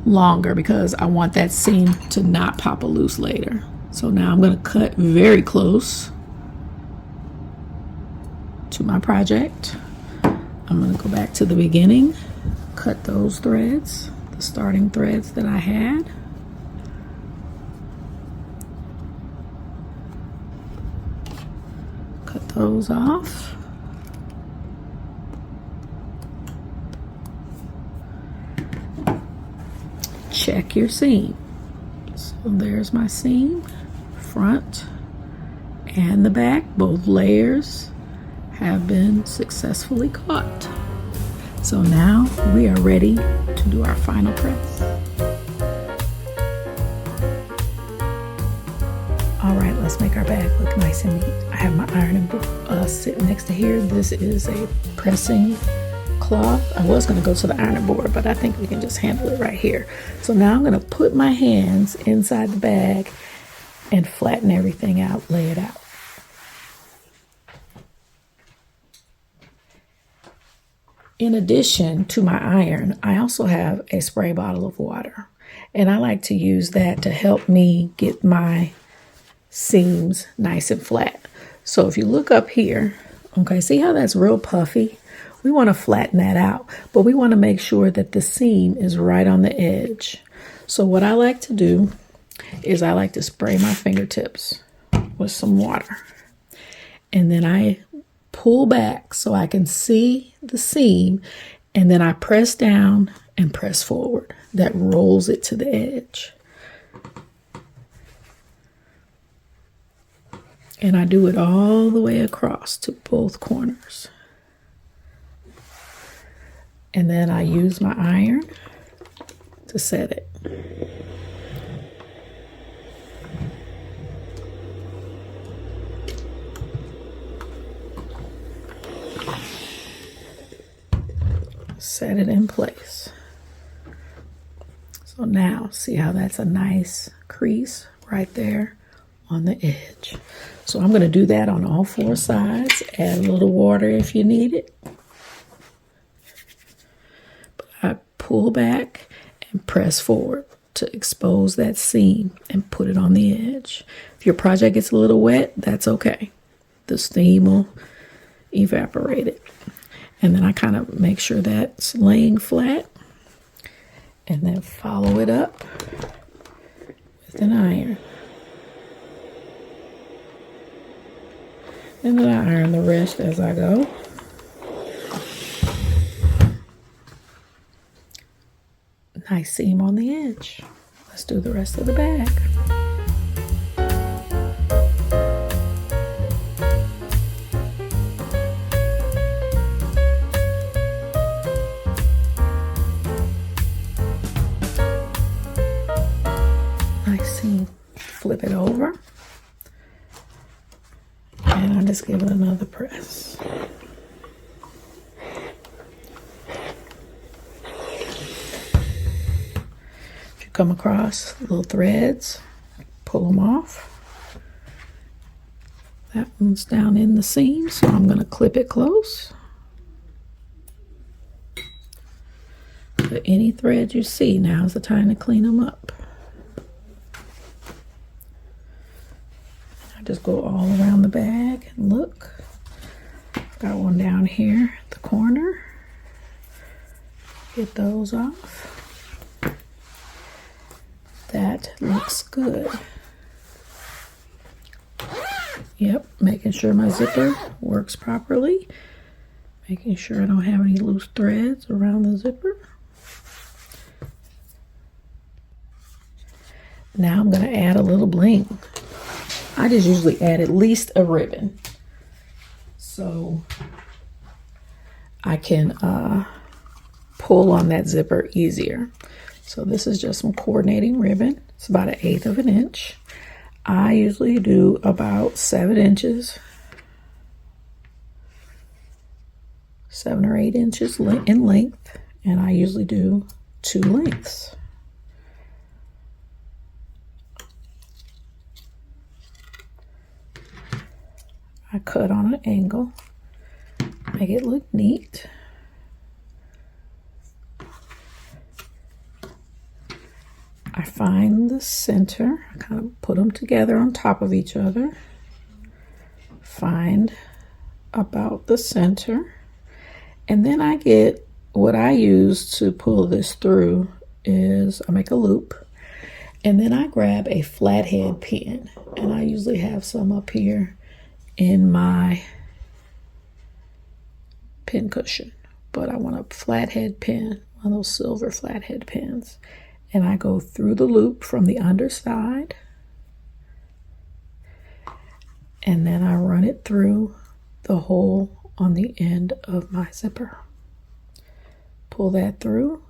longer because I want that seam to not pop a loose later. So now I'm going to cut very close to my project. I'm going to go back to the beginning, cut those threads, the starting threads that I had. Cut those off. Check your seam. So there's my seam, front and the back. Both layers have been successfully caught. So now we are ready to do our final press. All right, let's make our bag look nice and neat. I have my ironing book sitting next to here. This is a pressing cloth. I was going to go to the ironing board, but I think we can just handle it right here. So now I'm going to put my hands inside the bag and flatten everything out, lay it out. In addition to my iron, I also have a spray bottle of water, and I like to use that to help me get my seams nice and flat. So if you look up here, okay, see how that's real puffy? We want to flatten that out, but we want to make sure that the seam is right on the edge. So what I like to do is I like to spray my fingertips with some water, and then I pull back so I can see the seam, and then I press down and press forward. That rolls it to the edge. And I do it all the way across to both corners. And then I use my iron to set it. Set it in place. So now, see how that's a nice crease right there on the edge. So I'm going to do that on all four sides. Add a little water if you need it. But I pull back and press forward to expose that seam and put it on the edge. If your project gets a little wet, that's okay. The steam will evaporate it. And then I kind of make sure that's laying flat, and then follow it up with an iron. And then I iron the rest as I go. Nice seam on the edge. Let's do the rest of the bag. Nice seam. Flip it over. And I just give it another press. If you come across little threads, pull them off. That one's down in the seam, so I'm going to clip it close. But any threads you see, now's the time to clean them up. Just go all around the bag and look. I've got one down here at the corner. Get those off. That looks good. Yep, making sure my zipper works properly. Making sure I don't have any loose threads around the zipper. Now I'm going to add a little bling. I just usually add at least a ribbon so I can pull on that zipper easier. So this is just some coordinating ribbon. It's about 1/8 of an inch. I usually do about 7 inches, 7 or 8 inches in length, and I usually do 2 lengths. I cut on an angle, make it look neat. I find the center, I kind of put them together on top of each other. Find about the center, and then I get what I use to pull this through is I make a loop, and then I grab a flathead pin, and I usually have some up here in my pin cushion, but I want a flathead pin, one of those silver flathead pins, and I go through the loop from the underside, and then I run it through the hole on the end of my zipper. Pull that through,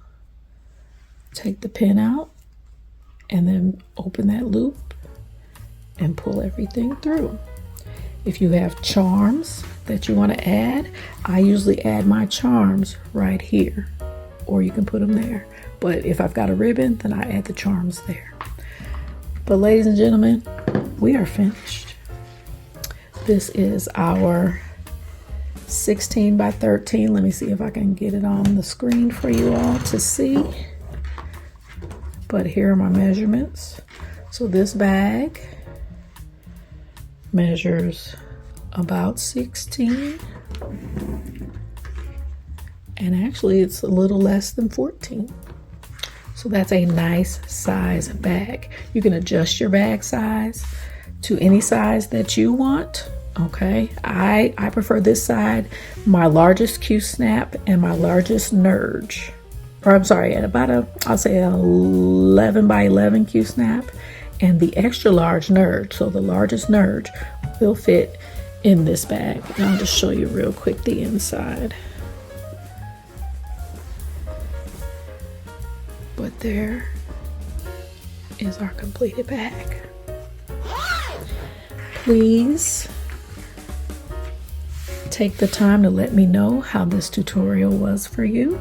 take the pin out, and then open that loop and pull everything through. If you have charms that you want to add, I usually add my charms right here, or you can put them there. But if I've got a ribbon, then I add the charms there. But ladies and gentlemen, we are finished. This is our 16 by 13. Let me see if I can get it on the screen for you all to see. But here are my measurements. So this bag measures about 16. And actually it's a little less than 14. So that's a nice size bag. You can adjust your bag size to any size that you want. Okay, I prefer this side, my largest qsnap and my largest Nurge. Or I'm sorry, at about I'll say an 11 by 11 qsnap and the extra large Nurge. So the largest Nurge will fit in this bag. And I'll just show you real quick the inside. But there is our completed bag. Please take the time to let me know how this tutorial was for you.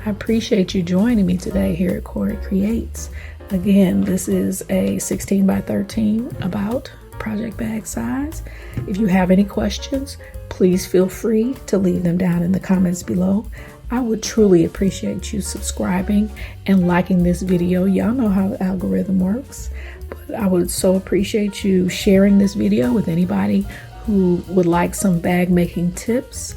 I appreciate you joining me today here at CoryCreates. Again, this is a 16 by 13 about project bag size. If you have any questions, please feel free to leave them down in the comments below. I would truly appreciate you subscribing and liking this video. Y'all know how the algorithm works, but I would so appreciate you sharing this video with anybody who would like some bag making tips.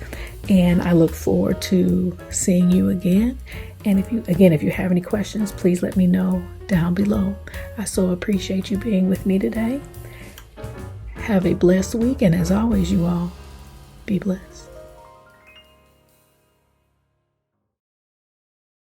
And I look forward to seeing you again. And if you have any questions, please let me know down below. I so appreciate you being with me today. Have a blessed week, and as always, you all be blessed.